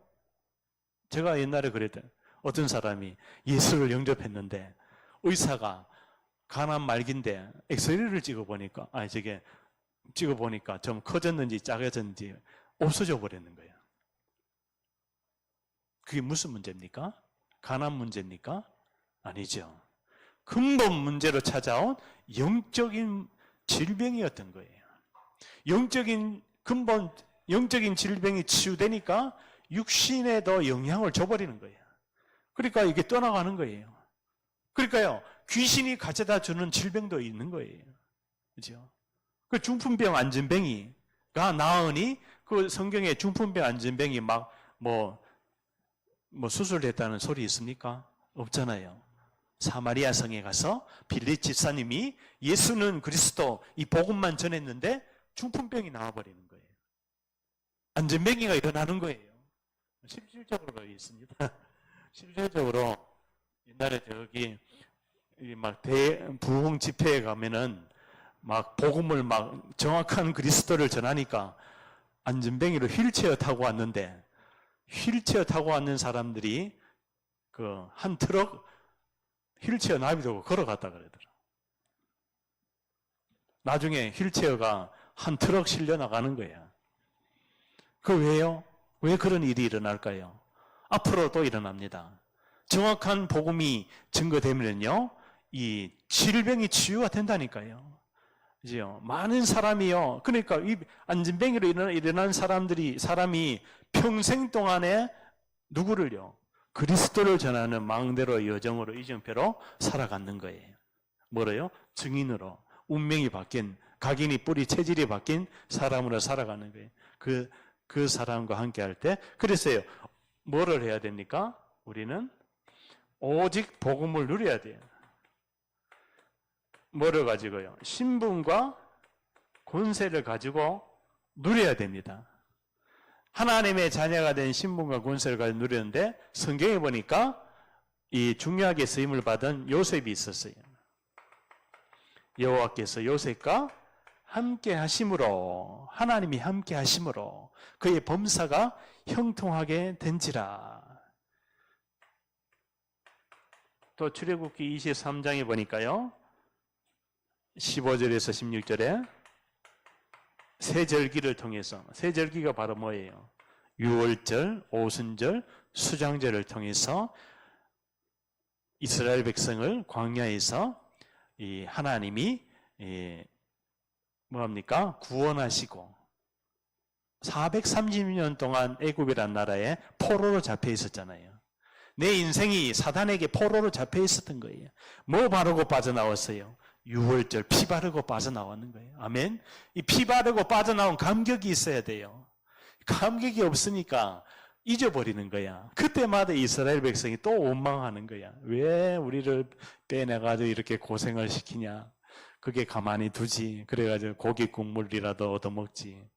[SPEAKER 1] 제가 옛날에 그랬던 어떤 사람이 예수를 영접했는데 의사가 간암 말기인데 엑스레이를 찍어보니까 좀 커졌는지 작아졌는지 없어져 버렸는 거예요. 그게 무슨 문제입니까? 간암 문제입니까? 아니죠. 근본 문제로 찾아온 영적인 질병이었던 거예요. 영적인 질병이 치유되니까 육신에도 영향을 줘버리는 거예요. 그러니까 이게 떠나가는 거예요. 그러니까요, 귀신이 가져다 주는 질병도 있는 거예요. 그죠? 그 중풍병 안진뱅이가 나으니, 그 성경에 중풍병 안진뱅이 수술했다는 소리 있습니까? 없잖아요. 사마리아 성에 가서 빌립 집사님이 예수는 그리스도 이 복음만 전했는데 중풍병이 나와버리는 거예요. 안진뱅이가 일어나는 거예요. 실질적으로 있습니다. 실질적으로 옛날에 저기 부흥 집회에 가면은 복음을 정확한 그리스도를 전하니까 안진뱅이로 휠체어 타고 왔는데, 휠체어 타고 왔는 사람들이 한 트럭 휠체어 나비두고 걸어갔다 그러더라고요. 나중에 휠체어가 한 트럭 실려 나가는 거예요. 왜요? 왜 그런 일이 일어날까요? 앞으로도 일어납니다. 정확한 복음이 증거되면요, 이 질병이 치유가 된다니까요. 그죠? 많은 사람이요. 그러니까 이 안진뱅이로 일어난 사람이 평생 동안에 누구를요? 그리스도를 전하는 망대로, 여정으로, 이정표로 살아가는 거예요. 뭐로요? 증인으로. 운명이 바뀐, 각인이 뿌리 체질이 바뀐 사람으로 살아가는 거예요. 그 사람과 함께 할 때, 그랬어요. 뭐를 해야 됩니까? 우리는 오직 복음을 누려야 돼요. 뭐를 가지고요? 신분과 권세를 가지고 누려야 됩니다. 하나님의 자녀가 된 신분과 권세를 가지고 누렸는데, 성경에 보니까 이 중요하게 쓰임을 받은 요셉이 있었어요. 여호와께서 요셉과 함께 하심으로, 하나님이 함께 하심으로 그의 범사가 형통하게 된지라. 또 출애굽기 23장에 보니까요, 15절에서 16절에 세절기를 통해서, 세절기가 바로 뭐예요? 유월절, 오순절, 수장절을 통해서 이스라엘 백성을 광야에서 이 하나님이 구원하시고 430년 동안 애굽이라는 나라에 포로로 잡혀 있었잖아요. 내 인생이 사단에게 포로로 잡혀 있었던 거예요. 뭐 바르고 빠져나왔어요? 유월절 피 바르고 빠져나왔는 거예요. 아멘. 이 피 바르고 빠져나온 감격이 있어야 돼요. 감격이 없으니까 잊어버리는 거야. 그때마다 이스라엘 백성이 또 원망하는 거야. 왜 우리를 빼내가지고 이렇게 고생을 시키냐. 그게 가만히 두지. 그래가지고 고기 국물이라도 얻어먹지.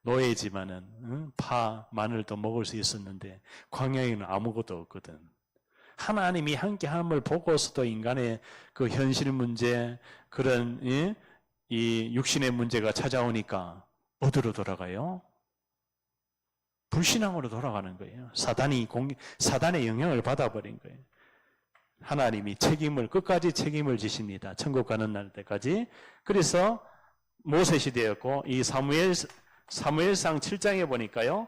[SPEAKER 1] 노예지만은 파, 마늘도 먹을 수 있었는데 광야에는 아무것도 없거든. 하나님이 함께함을 보고서도 인간의 그 현실 문제, 그런 이 육신의 문제가 찾아오니까 어디로 돌아가요? 불신앙으로 돌아가는 거예요. 사단의 영향을 받아버린 거예요. 하나님이 끝까지 책임을 지십니다. 천국 가는 날 때까지. 그래서 모세시 되었고, 이 사무엘상 7장에 보니까요,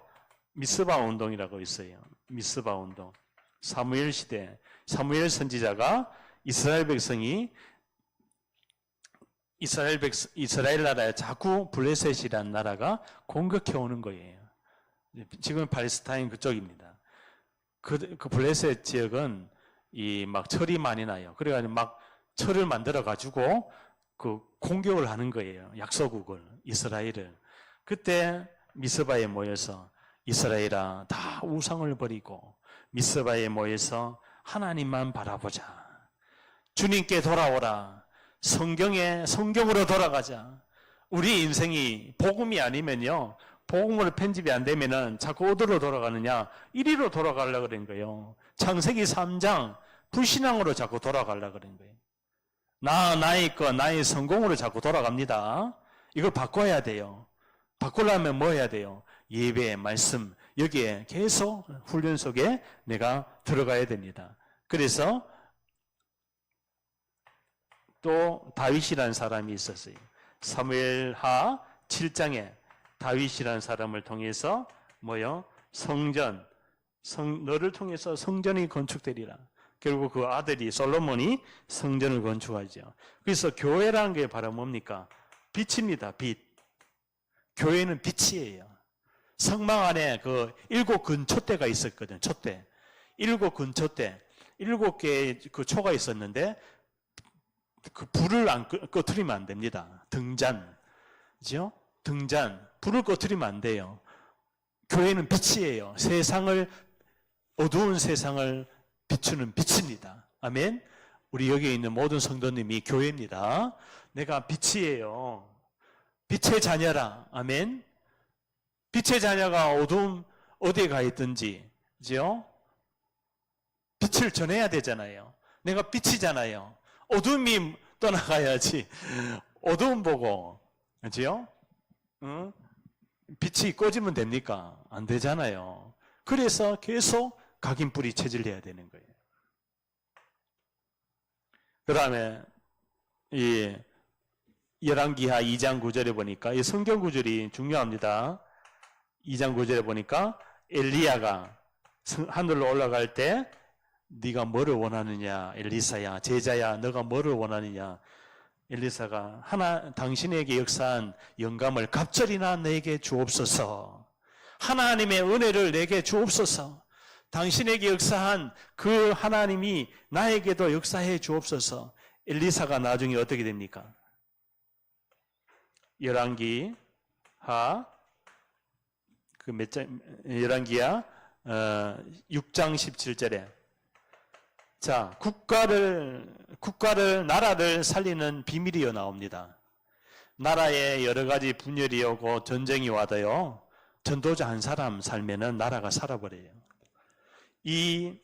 [SPEAKER 1] 미스바 운동이라고 있어요. 미스바 운동. 사무엘 시대, 사무엘 선지자가 이스라엘 나라에 자꾸 블레셋이라는 나라가 공격해 오는 거예요. 지금 팔레스타인 그쪽입니다. 그 블레셋 지역은 막 철이 많이 나요. 그래가지고 막 철을 만들어 가지고 그 공격을 하는 거예요. 약소국을, 이스라엘을. 그때 미스바에 모여서 이스라엘아, 다 우상을 버리고 미스바에 모여서 하나님만 바라보자. 주님께 돌아오라. 성경으로 돌아가자. 우리 인생이 복음이 아니면요, 복음으로 편집이 안 되면은 자꾸 어디로 돌아가느냐? 이리로 돌아가려고 그런 거예요. 창세기 3장 불신앙으로 자꾸 돌아가려고 그런 거예요. 나의 성공으로 자꾸 돌아갑니다. 이걸 바꿔야 돼요. 바꾸려면 뭐 해야 돼요? 예배, 말씀, 여기에 계속 훈련 속에 내가 들어가야 됩니다. 그래서 또 다윗이라는 사람이 있었어요. 사무엘하 7장에 다윗이라는 사람을 통해서 너를 통해서 성전이 건축되리라. 결국 그 아들이 솔로몬이 성전을 건축하죠. 그래서 교회라는 게 바로 뭡니까? 빛입니다. 빛. 교회는 빛이에요. 성막 안에 그 7 근초대가 있었거든. 촛대. 7 근초대. 7개의 그 초가 있었는데 그 불을 안 꺼트리면 안 됩니다. 등잔. 그죠? 등잔. 불을 꺼트리면 안 돼요. 교회는 빛이에요. 어두운 세상을 비추는 빛입니다. 아멘. 우리 여기 있는 모든 성도님이 교회입니다. 내가 빛이에요. 빛의 자녀라. 아멘. 빛의 자녀가 어디에 가 있든지, 그죠? 빛을 전해야 되잖아요. 내가 빛이잖아요. 어둠이 떠나가야지. 어두움 보고, 그죠? 응? 빛이 꺼지면 됩니까? 안 되잖아요. 그래서 계속 각인불이 체질해야 되는 거예요. 그 다음에 이 열왕기하 2장 9절에 보니까 이 성경 구절이 중요합니다. 2장 9절에 보니까 엘리야가 하늘로 올라갈 때 네가 뭐를 원하느냐, 엘리사야, 제자야, 너가 뭐를 원하느냐. 엘리사가 당신에게 역사한 영감을 갑절이나 내게 주옵소서. 하나님의 은혜를 내게 주옵소서. 당신에게 역사한 그 하나님이 나에게도 역사해 주옵소서. 엘리사가 나중에 어떻게 됩니까? 열왕기하 열왕기하 6장 17절에 자, 나라를 살리는 비밀이여 나옵니다. 나라에 여러 가지 분열이 오고 전쟁이 와도요, 전도자 한 사람 살면은 나라가 살아버려요. 이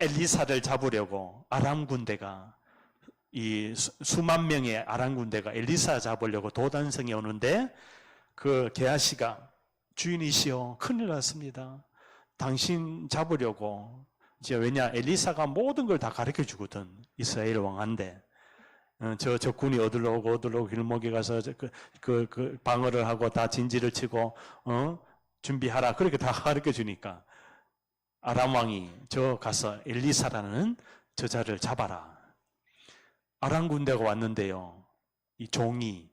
[SPEAKER 1] 엘리사를 잡으려고 아람 군대가, 이 수만 명의 아람 군대가 엘리사 잡으려고 도단성에 오는데, 그 게하시가 주인이시여, 큰일 났습니다. 당신 잡으려고. 왜냐, 엘리사가 모든 걸 다 가르쳐 주거든. 이스라엘 왕한테. 저 적군이 어디로 오고 길목에 가서 그 방어를 하고 다 진지를 치고, 준비하라. 그렇게 다 가르쳐 주니까. 아람 왕이 가서 엘리사라는 저자를 잡아라. 아람 군대가 왔는데요. 이 종이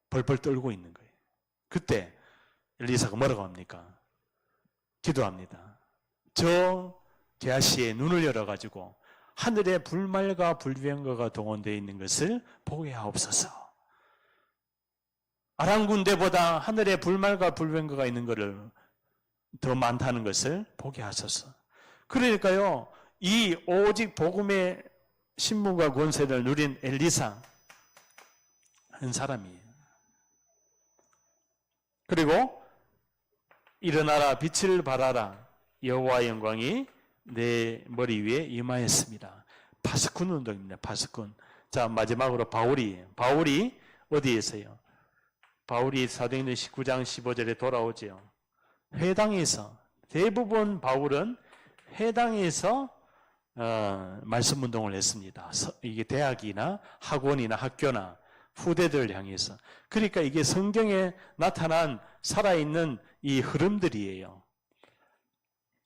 [SPEAKER 1] 벌벌 떨고 있는 거예요. 그때 엘리사가 뭐라고 합니까? 기도합니다. 저 게하시의 눈을 열어가지고 하늘에 불말과 불병거가 동원되어 있는 것을 보게 하옵소서. 아람 군대보다 하늘에 불말과 불병거가 있는 것을 더 많다는 것을 보게 하소서. 그러니까요, 이 오직 복음의 신분과 권세를 누린 엘리사 한 사람이에요. 그리고 일어나라, 빛을 발하라, 여호와의 영광이 내 머리 위에 임하였습니다. 파수꾼 운동입니다. 파수꾼. 자, 마지막으로 바울이 어디에서요? 바울이 사도행전 19장 15절에 돌아오죠. 회당에서, 대부분 바울은 회당에서 말씀 운동을 했습니다. 이게 대학이나 학원이나 학교나 후대들을 향해서. 그러니까 이게 성경에 나타난 살아있는 이 흐름들이에요.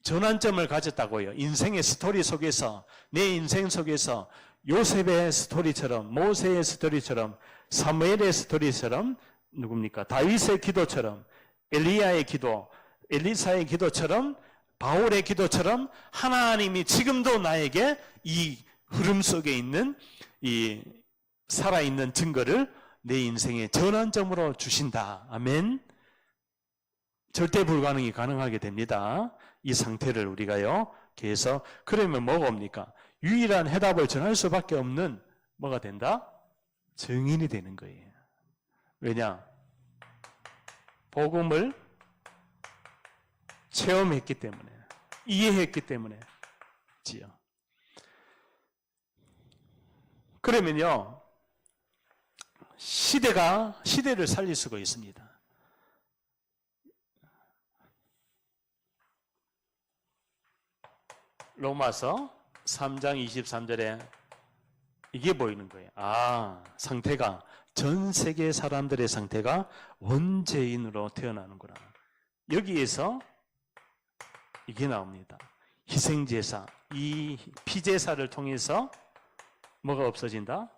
[SPEAKER 1] 전환점을 가졌다고요. 인생의 스토리 속에서, 내 인생 속에서 요셉의 스토리처럼, 모세의 스토리처럼, 사무엘의 스토리처럼, 누굽니까? 다윗의 기도처럼, 엘리야의 기도, 엘리사의 기도처럼, 바울의 기도처럼 하나님이 지금도 나에게 이 흐름 속에 있는 이 살아있는 증거를 내 인생의 전환점으로 주신다. 아멘. 절대 불가능이 가능하게 됩니다. 이 상태를 우리가요. 그래서 그러면 뭐가 옵니까? 유일한 해답을 전할 수밖에 없는 뭐가 된다? 증인이 되는 거예요. 왜냐? 복음을 체험했기 때문에, 이해했기 때문에. 지요. 그러면요, 시대를 살릴 수가 있습니다. 로마서 3장 23절에 이게 보이는 거예요. 상태가, 전 세계 사람들의 상태가 원죄인으로 태어나는구나. 여기에서 이게 나옵니다. 희생제사, 이 피제사를 통해서 뭐가 없어진다?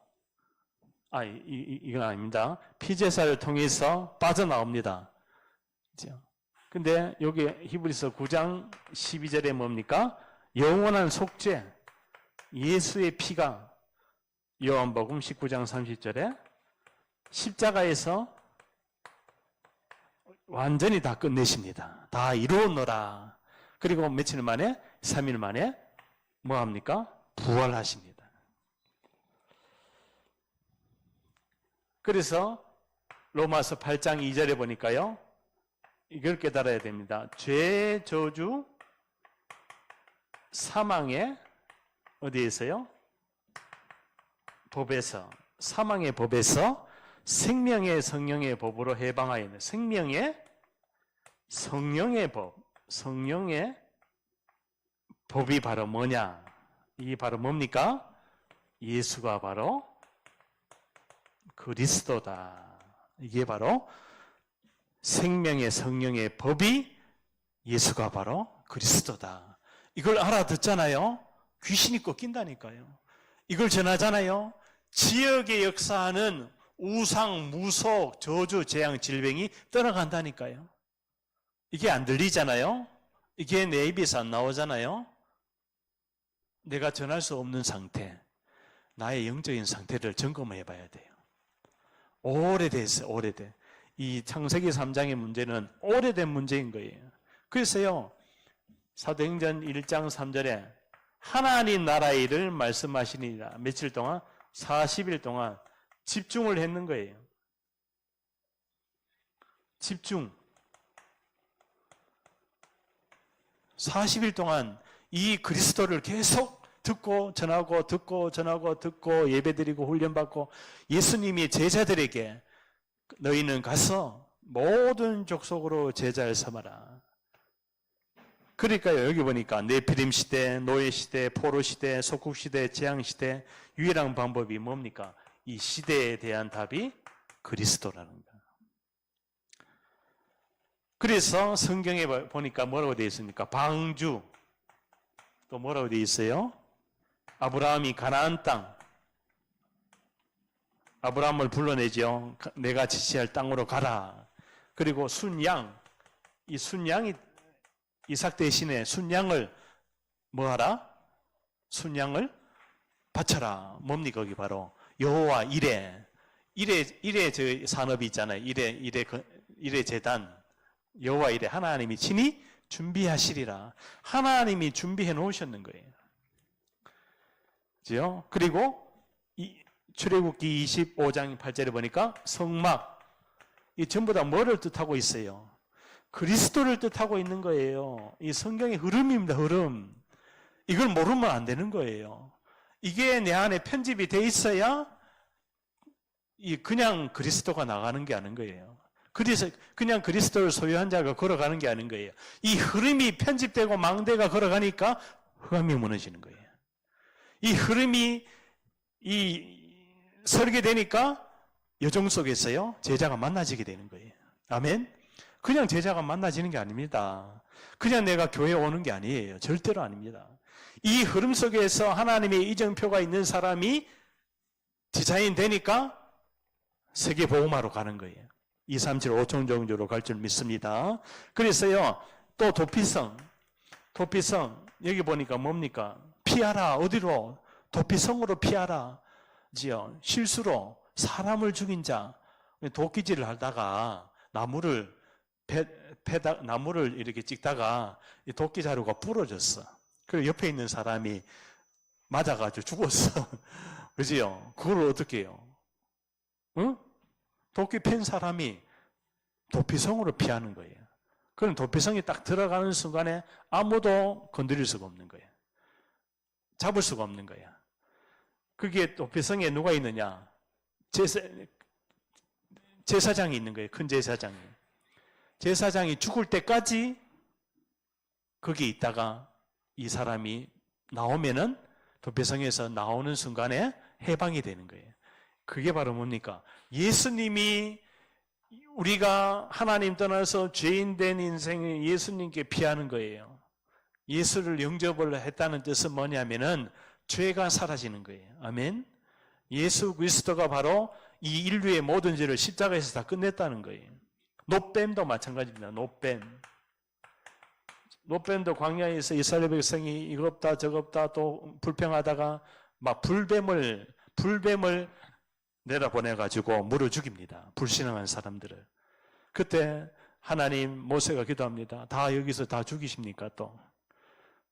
[SPEAKER 1] 이건 아닙니다. 피제사를 통해서 빠져나옵니다. 근데 여기 히브리서 9장 12절에 뭡니까? 영원한 속죄, 예수의 피가 요한복음 19장 30절에 십자가에서 완전히 다 끝내십니다. 다 이루었노라. 그리고 며칠 만에, 3일 만에 뭐합니까? 부활하십니다. 그래서 로마서 8장 2절에 보니까요, 이걸 깨달아야 됩니다. 죄, 저주, 사망의 어디에서요? 법에서, 사망의 법에서 생명의 성령의 법으로 해방하였네. 생명의 성령의 법, 성령의 법이 바로 뭐냐? 이게 바로 뭡니까? 예수가 바로 그리스도다. 이게 바로 생명의 성령의 법이 예수가 바로 그리스도다. 이걸 알아듣잖아요. 귀신이 꺾인다니까요. 이걸 전하잖아요. 지역에 역사하는 우상, 무속, 저주, 재앙, 질병이 떠나간다니까요. 이게 안 들리잖아요. 이게 내 입에서 안 나오잖아요. 내가 전할 수 없는 상태, 나의 영적인 상태를 점검해 봐야 돼요. 오래됐어요. 오래돼. 이 창세기 3장의 문제는 오래된 문제인 거예요. 그래서요, 사도행전 1장 3절에 하나님 나라의 일을 말씀하시니라. 며칠 동안? 40일 동안 집중을 했는 거예요. 집중. 40일 동안 이 그리스도를 계속 듣고 전하고 듣고 전하고 듣고 예배드리고 훈련받고, 예수님이 제자들에게 너희는 가서 모든 족속으로 제자를 삼아라. 그러니까요, 여기 보니까 네피림 시대, 노예 시대, 포로 시대, 속국 시대, 재앙 시대, 유일한 방법이 뭡니까? 이 시대에 대한 답이 그리스도라는 거예요. 그래서 성경에 보니까 뭐라고 되어 있습니까? 방주, 또 뭐라고 되어 있어요? 아브라함이 가나안 땅, 아브라함을 불러내죠. 내가 지시할 땅으로 가라. 그리고 순양, 이 순양이 이삭 대신에 순양을 뭐하라? 순양을 바쳐라. 뭡니까? 거기 바로 여호와 이레 저 산업이 있잖아요. 이레 제단, 여호와 이레, 하나님이 친히 준비하시리라. 하나님이 준비해 놓으셨는 거예요. 그죠? 그리고 출애굽기 25장 8절에 보니까 성막, 이 전부 다 뭐를 뜻하고 있어요? 그리스도를 뜻하고 있는 거예요. 이 성경의 흐름입니다. 흐름. 이걸 모르면 안 되는 거예요. 이게 내 안에 편집이 돼 있어야 그냥 그리스도가 나가는 게 아닌 거예요. 그래서 그냥 그리스도를 소유한 자가 걸어가는 게 아닌 거예요. 이 흐름이 편집되고 망대가 걸어가니까 흑암이 무너지는 거예요. 이 흐름이 설계되니까 여정 속에서요 제자가 만나지게 되는 거예요. 아멘. 그냥 제자가 만나지는 게 아닙니다. 그냥 내가 교회에 오는 게 아니에요. 절대로 아닙니다. 이 흐름 속에서 하나님의 이정표가 있는 사람이 디자인 되니까 세계 복음화로 가는 거예요. 2, 3, 7, 5천 정도로 갈 줄 믿습니다. 그래서요, 또 도피성 여기 보니까 뭡니까? 피하라. 어디로? 도피성으로 피하라. 지요. 실수로 사람을 죽인 자, 도끼질을 하다가 나무를 이렇게 찍다가 이 도끼 자루가 부러졌어. 그리고 옆에 있는 사람이 맞아가지고 죽었어. 그지요? 그걸 어떻게 해요? 응? 도끼 팬 사람이 도피성으로 피하는 거예요. 그럼 도피성이 딱 들어가는 순간에 아무도 건드릴 수가 없는 거예요. 잡을 수가 없는 거예요. 그게 도피성에 누가 있느냐? 제사장이 있는 거예요. 큰 제사장이. 제사장이 죽을 때까지 거기 있다가 이 사람이 나오면은 도피성에서 나오는 순간에 해방이 되는 거예요. 그게 바로 뭡니까? 예수님이 우리가 하나님 떠나서 죄인 된 인생을 예수님께 피하는 거예요. 예수를 영접을 했다는 뜻은 뭐냐면은 죄가 사라지는 거예요. 아멘. 예수 그리스도가 바로 이 인류의 모든 죄를 십자가에서 다 끝냈다는 거예요. 노뱀도 마찬가지입니다. 노뱀도 광야에서 이스라엘 백성이 이거 없다 저거 없다 또 불평하다가 막 불뱀을 내려보내가지고 물어 죽입니다. 불신앙한 사람들을. 그때 하나님 모세가 기도합니다. 다 여기서 다 죽이십니까 또?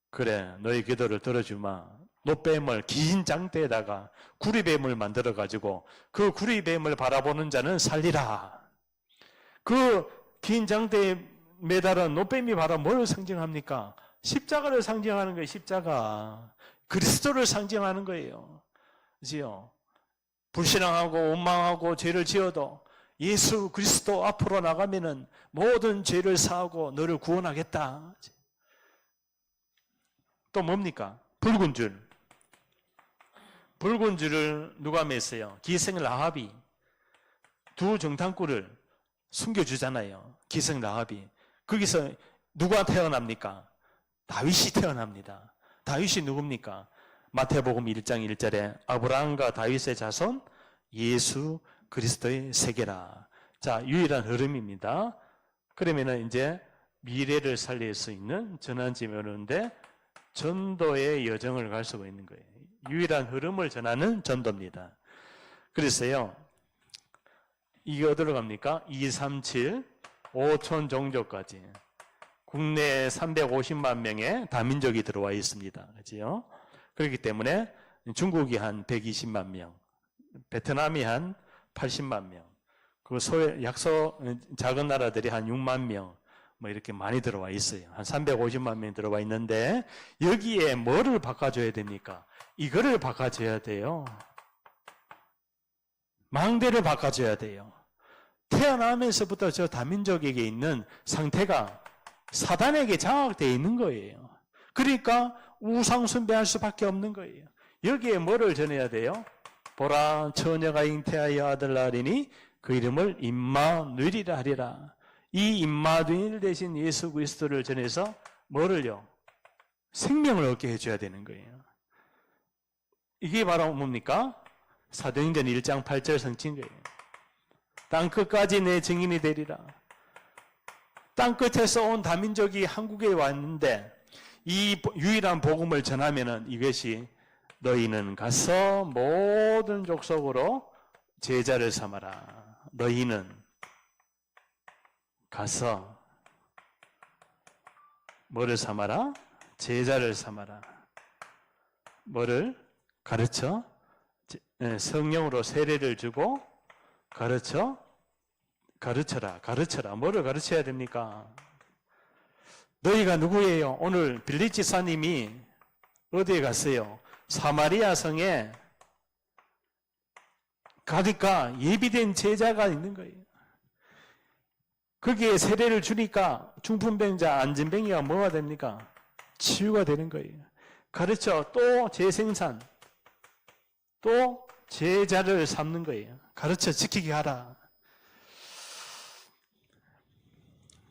[SPEAKER 1] 그래 너희 기도를 들어주마. 노뱀을 긴 장대에다가 구리뱀을 만들어가지고 그 구리뱀을 바라보는 자는 살리라. 그 긴 장대에 매달은 노뱀이 바로 뭘 상징합니까? 십자가를 상징하는 거예요. 십자가. 그리스도를 상징하는 거예요. 그지요? 불신앙하고 원망하고 죄를 지어도 예수 그리스도 앞으로 나가면은 모든 죄를 사하고 너를 구원하겠다. 또 뭡니까? 붉은 줄을 누가 맸어요? 기생 라합이 두 정탐꾼을 숨겨주잖아요. 기생 라합이. 거기서 누가 태어납니까? 다윗이 태어납니다. 다윗이 누굽니까? 마태복음 1장 1절에 아브라함과 다윗의 자손 예수 그리스도의 세계라. 자, 유일한 흐름입니다. 그러면은 이제 미래를 살릴 수 있는 전환점이 오는데 전도의 여정을 갈 수가 있는 거예요. 유일한 흐름을 전하는 전도입니다. 그래서요, 이게 어디로 갑니까? 2, 3, 7, 5천 종족까지 국내에 350만 명의 다민족이 들어와 있습니다. 그렇죠? 그렇기 때문에 중국이 한 120만 명, 베트남이 한 80만 명, 그 작은 나라들이 한 6만 명, 뭐 이렇게 많이 들어와 있어요. 한 350만 명이 들어와 있는데 여기에 뭐를 바꿔줘야 됩니까? 이거를 바꿔줘야 돼요. 망대를 바꿔줘야 돼요. 태어나면서부터 저 다민족에게 있는 상태가 사단에게 장악되어 있는 거예요. 그러니까 우상숭배할 수밖에 없는 거예요. 여기에 뭐를 전해야 돼요? 보라 처녀가 잉태하여 아들 낳으리니 그 이름을 임마누엘이라 하리라. 이 임마누엘 대신 예수 그리스도를 전해서 뭐를요? 생명을 얻게 해줘야 되는 거예요. 이게 바로 뭡니까? 사도행전 1장 8절 성취인 거예요. 땅끝까지 내 증인이 되리라. 땅끝에서 온 다민족이 한국에 왔는데 이 유일한 복음을 전하면은 이것이 너희는 가서 모든 족속으로 제자를 삼아라. 너희는 가서 뭐를 삼아라? 제자를 삼아라. 뭐를? 가르쳐? 성령으로 세례를 주고 가르쳐라. 뭐를 가르쳐야 됩니까? 너희가 누구예요? 오늘 빌립 지사님이 어디에 갔어요? 사마리아 성에 가니까 예비된 제자가 있는 거예요. 거기에 세례를 주니까 중풍병자 안진뱅이가 뭐가 됩니까? 치유가 되는 거예요. 가르쳐 또 재생산, 또 제자를 삼는 거예요. 가르쳐 지키게 하라.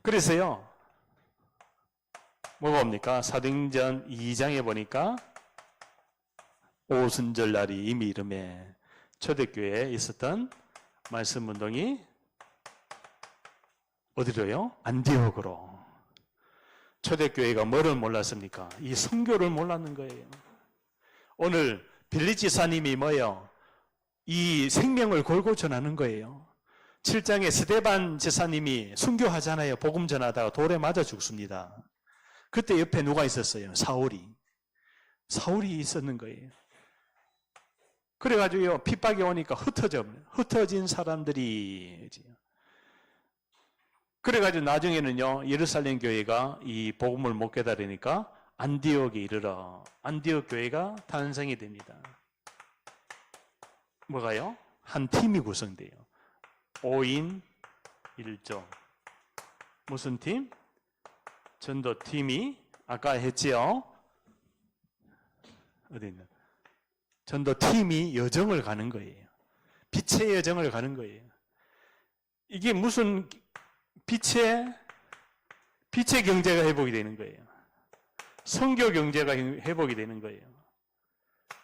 [SPEAKER 1] 그래서요, 뭐가 옵니까? 사도행전 2장에 보니까 오순절 날이 이미 이름에 초대교회에 있었던 말씀 운동이 어디로요? 안디옥으로. 초대교회가 뭐를 몰랐습니까? 이 선교를 몰랐는 거예요. 오늘 빌리 지사님이 뭐예요? 이 생명을 골고 전하는 거예요. 7장에 스데반 지사님이 순교하잖아요. 복음 전하다가 돌에 맞아 죽습니다. 그때 옆에 누가 있었어요? 사울이 있었는 거예요. 그래가지고요, 핍박이 오니까 흩어진 사람들이. 그래가지고 나중에는요, 예루살렘 교회가 이 복음을 못 깨달으니까 안디옥에 이르러 안디옥 교회가 탄생이 됩니다. 뭐가요? 한 팀이 구성돼요. 5인 1조. 무슨 팀? 전도팀이 아까 했지요? 어디 있나? 전도팀이 여정을 가는 거예요. 빛의 여정을 가는 거예요. 이게 무슨 빛의 경제가 회복이 되는 거예요. 선교 경제가 회복이 되는 거예요.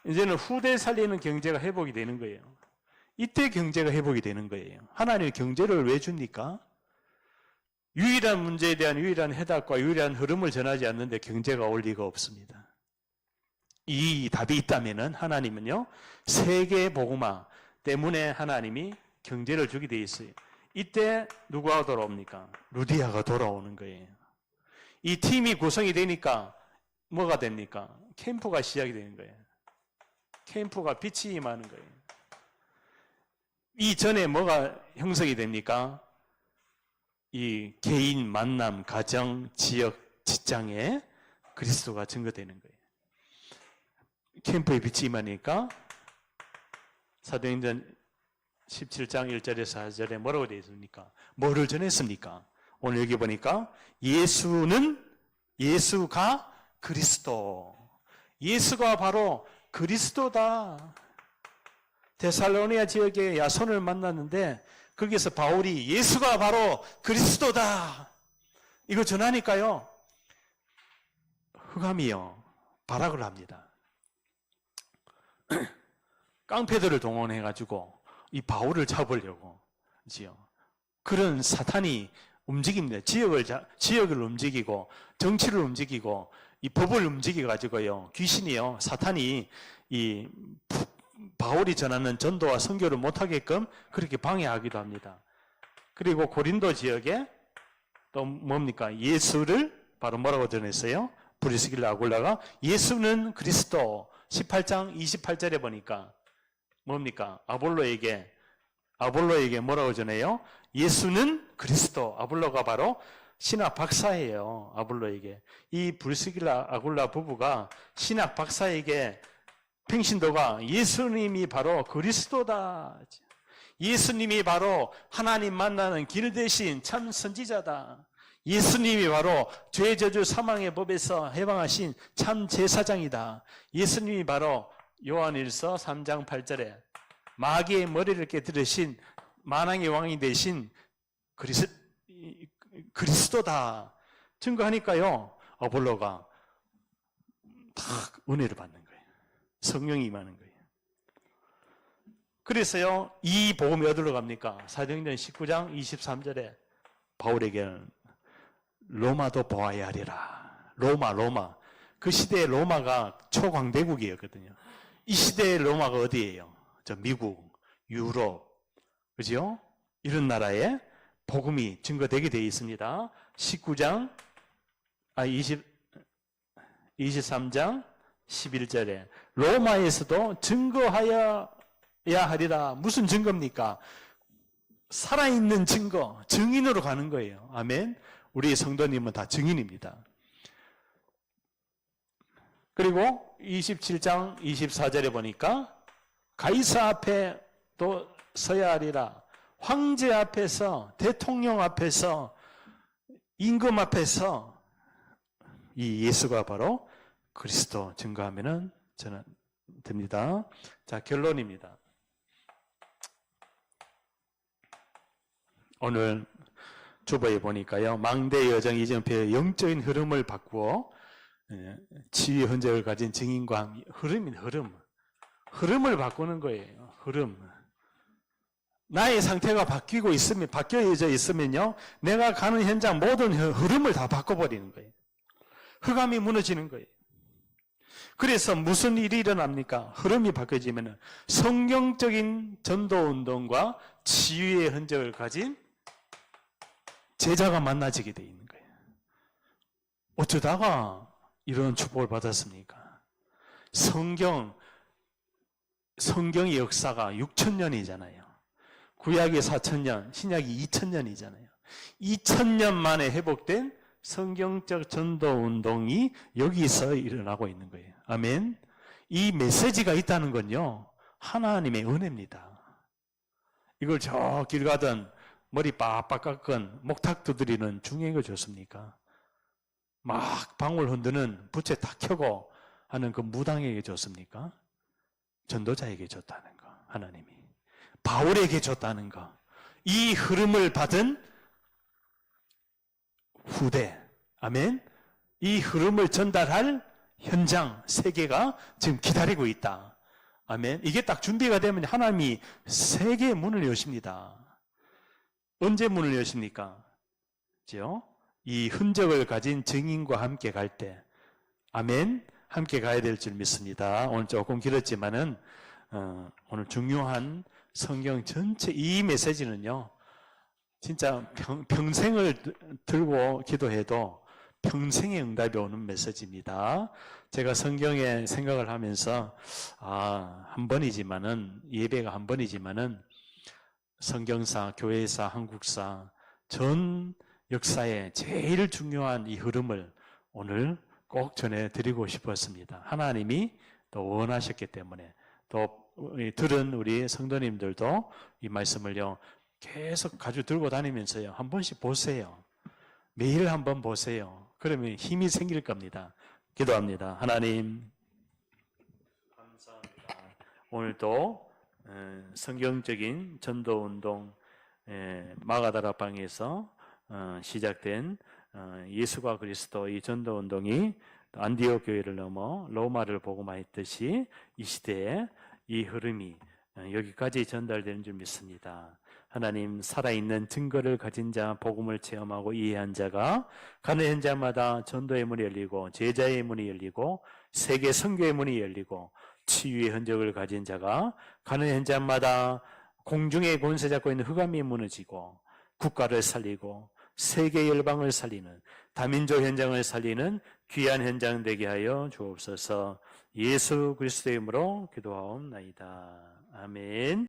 [SPEAKER 1] 이제는 후대 살리는 경제가 회복이 되는 거예요. 이때 경제가 회복이 되는 거예요. 하나님의 경제를 왜 줍니까? 유일한 문제에 대한 유일한 해답과 유일한 흐름을 전하지 않는데 경제가 올 리가 없습니다. 이 답이 있다면은 하나님은요, 세계 복음화 때문에 하나님이 경제를 주게 돼 있어요. 이때 누가 돌아옵니까? 루디아가 돌아오는 거예요. 이 팀이 구성이 되니까 뭐가 됩니까? 캠프가 시작이 되는 거예요. 캠프가 빛이 임하는 거예요. 이전에 뭐가 형성이 됩니까? 이 개인 만남, 가정, 지역, 직장에 그리스도가 증거되는 거예요. 캠프에 빛이 임하니까 사도행전 17장 1절에서 4절에 뭐라고 되어 있습니까? 뭐를 전했습니까? 오늘 여기 보니까 예수가 그리스도. 예수가 바로 그리스도다. 데살로니가 지역에 야손을 만났는데 거기서 바울이 예수가 바로 그리스도다. 이거 전하니까요, 흑암이요, 발악을 합니다. 깡패들을 동원해가지고 이 바울을 잡으려고 지요. 그런 사탄이 움직입니다. 지역을 움직이고 정치를 움직이고 이 법을 움직여가지고요, 귀신이요, 사탄이 이 바울이 전하는 전도와 선교를 못하게끔 그렇게 방해하기도 합니다. 그리고 고린도 지역에 또 뭡니까? 예수를 바로 뭐라고 전했어요? 브리스길라 아굴라가 예수는 그리스도. 18장 28절에 보니까 뭡니까? 아볼로에게 뭐라고 전해요? 예수는 그리스도. 아볼로가 바로 신학 박사예요. 아볼로에게. 이 브리스길라 아굴라 부부가 신학 박사에게 평신도가 예수님이 바로 그리스도다. 예수님이 바로 하나님 만나는 길 대신 참 선지자다. 예수님이 바로 죄 저주 사망의 법에서 해방하신 참 제사장이다. 예수님이 바로 요한일서 3장 8절에 마귀의 머리를 깨뜨리신 만왕의 왕이 되신 그리스도다. 증거하니까요, 아볼로가 다 은혜를 받는 거예요. 성령이 임하는 거예요. 그래서요, 이 복음이 어디로 갑니까? 사도행전 19장 23절에 바울에게는 로마도 보아야 하리라. 로마. 그 시대의 로마가 초강대국이었거든요. 이 시대의 로마가 어디예요? 저 미국, 유럽, 그죠? 이런 나라에 복음이 증거되게 되어 있습니다. 23장 11절에 로마에서도 증거하여야 하리라. 무슨 증거입니까? 살아있는 증거, 증인으로 가는 거예요. 아멘. 우리 성도님은 다 증인입니다. 그리고 27장 24절에 보니까 가이사 앞에 또 서야 하리라. 황제 앞에서, 대통령 앞에서, 임금 앞에서 이 예수가 바로 그리스도 증거하면은 저는 됩니다. 자, 결론입니다. 오늘 주보에 보니까요, 망대 여정 이정표의 영적인 흐름을 바꾸어 치유의 흔적을 가진 증인과 흐름을 바꾸는 거예요. 흐름. 나의 상태가 바뀌어져 있으면요, 내가 가는 현장 모든 흐름을 다 바꿔버리는 거예요. 흑암이 무너지는 거예요. 그래서 무슨 일이 일어납니까? 흐름이 바뀌어지면 성경적인 전도운동과 치유의 흔적을 가진 제자가 만나지게 되어 있는 거예요. 어쩌다가 이런 축복을 받았습니까? 성경의 역사가 6,000년이잖아요. 구약이 4,000년, 신약이 2,000년이잖아요. 2,000년 만에 회복된 성경적 전도운동이 여기서 일어나고 있는 거예요. 아멘. 이 메시지가 있다는 건요, 하나님의 은혜입니다. 이걸 저 길 가던 머리 빡빡 깎은 목탁 두드리는 중행이 좋습니까? 막 방울 흔드는 부채 탁 켜고 하는 그 무당에게 줬습니까? 전도자에게 줬다는 거, 하나님이. 바울에게 줬다는 거. 이 흐름을 받은 후대, 아멘. 이 흐름을 전달할 현장, 세계가 지금 기다리고 있다. 아멘. 이게 딱 준비가 되면 하나님이 세계의 문을 여십니다. 언제 문을 여십니까? 그죠? 이 흔적을 가진 증인과 함께 갈 때, 아멘. 함께 가야 될 줄 믿습니다. 오늘 조금 길었지만은 오늘 중요한 성경 전체 이 메시지는요, 진짜 평생을 들고 기도해도 평생의 응답이 오는 메시지입니다. 제가 성경에 생각을 하면서 한 번이지만은, 예배가 한 번이지만은 성경사, 교회사, 한국사 전 역사에 제일 중요한 이 흐름을 오늘 꼭 전해드리고 싶었습니다. 하나님이 또 원하셨기 때문에, 또 들은 우리 성도님들도 이 말씀을요 계속 가지고 들고 다니면서요 한 번씩 보세요. 매일 한번 보세요. 그러면 힘이 생길 겁니다. 기도합니다. 하나님 감사합니다. 오늘도 성경적인 전도운동 마가다락방에서 시작된 예수가 그리스도 이 전도운동이 안디옥 교회를 넘어 로마를 복음화했듯이 이 시대에 이 흐름이 여기까지 전달되는 줄 믿습니다. 하나님, 살아있는 증거를 가진 자, 복음을 체험하고 이해한 자가 가는 현장마다 전도의 문이 열리고 제자의 문이 열리고 세계 선교의 문이 열리고 치유의 흔적을 가진 자가 가는 현장마다 공중의 권세 잡고 있는 흑암이 무너지고 국가를 살리고 세계 열방을 살리는 다민족 현장을 살리는 귀한 현장 되게 하여 주옵소서. 예수 그리스도의 이름으로 기도하옵나이다. 아멘.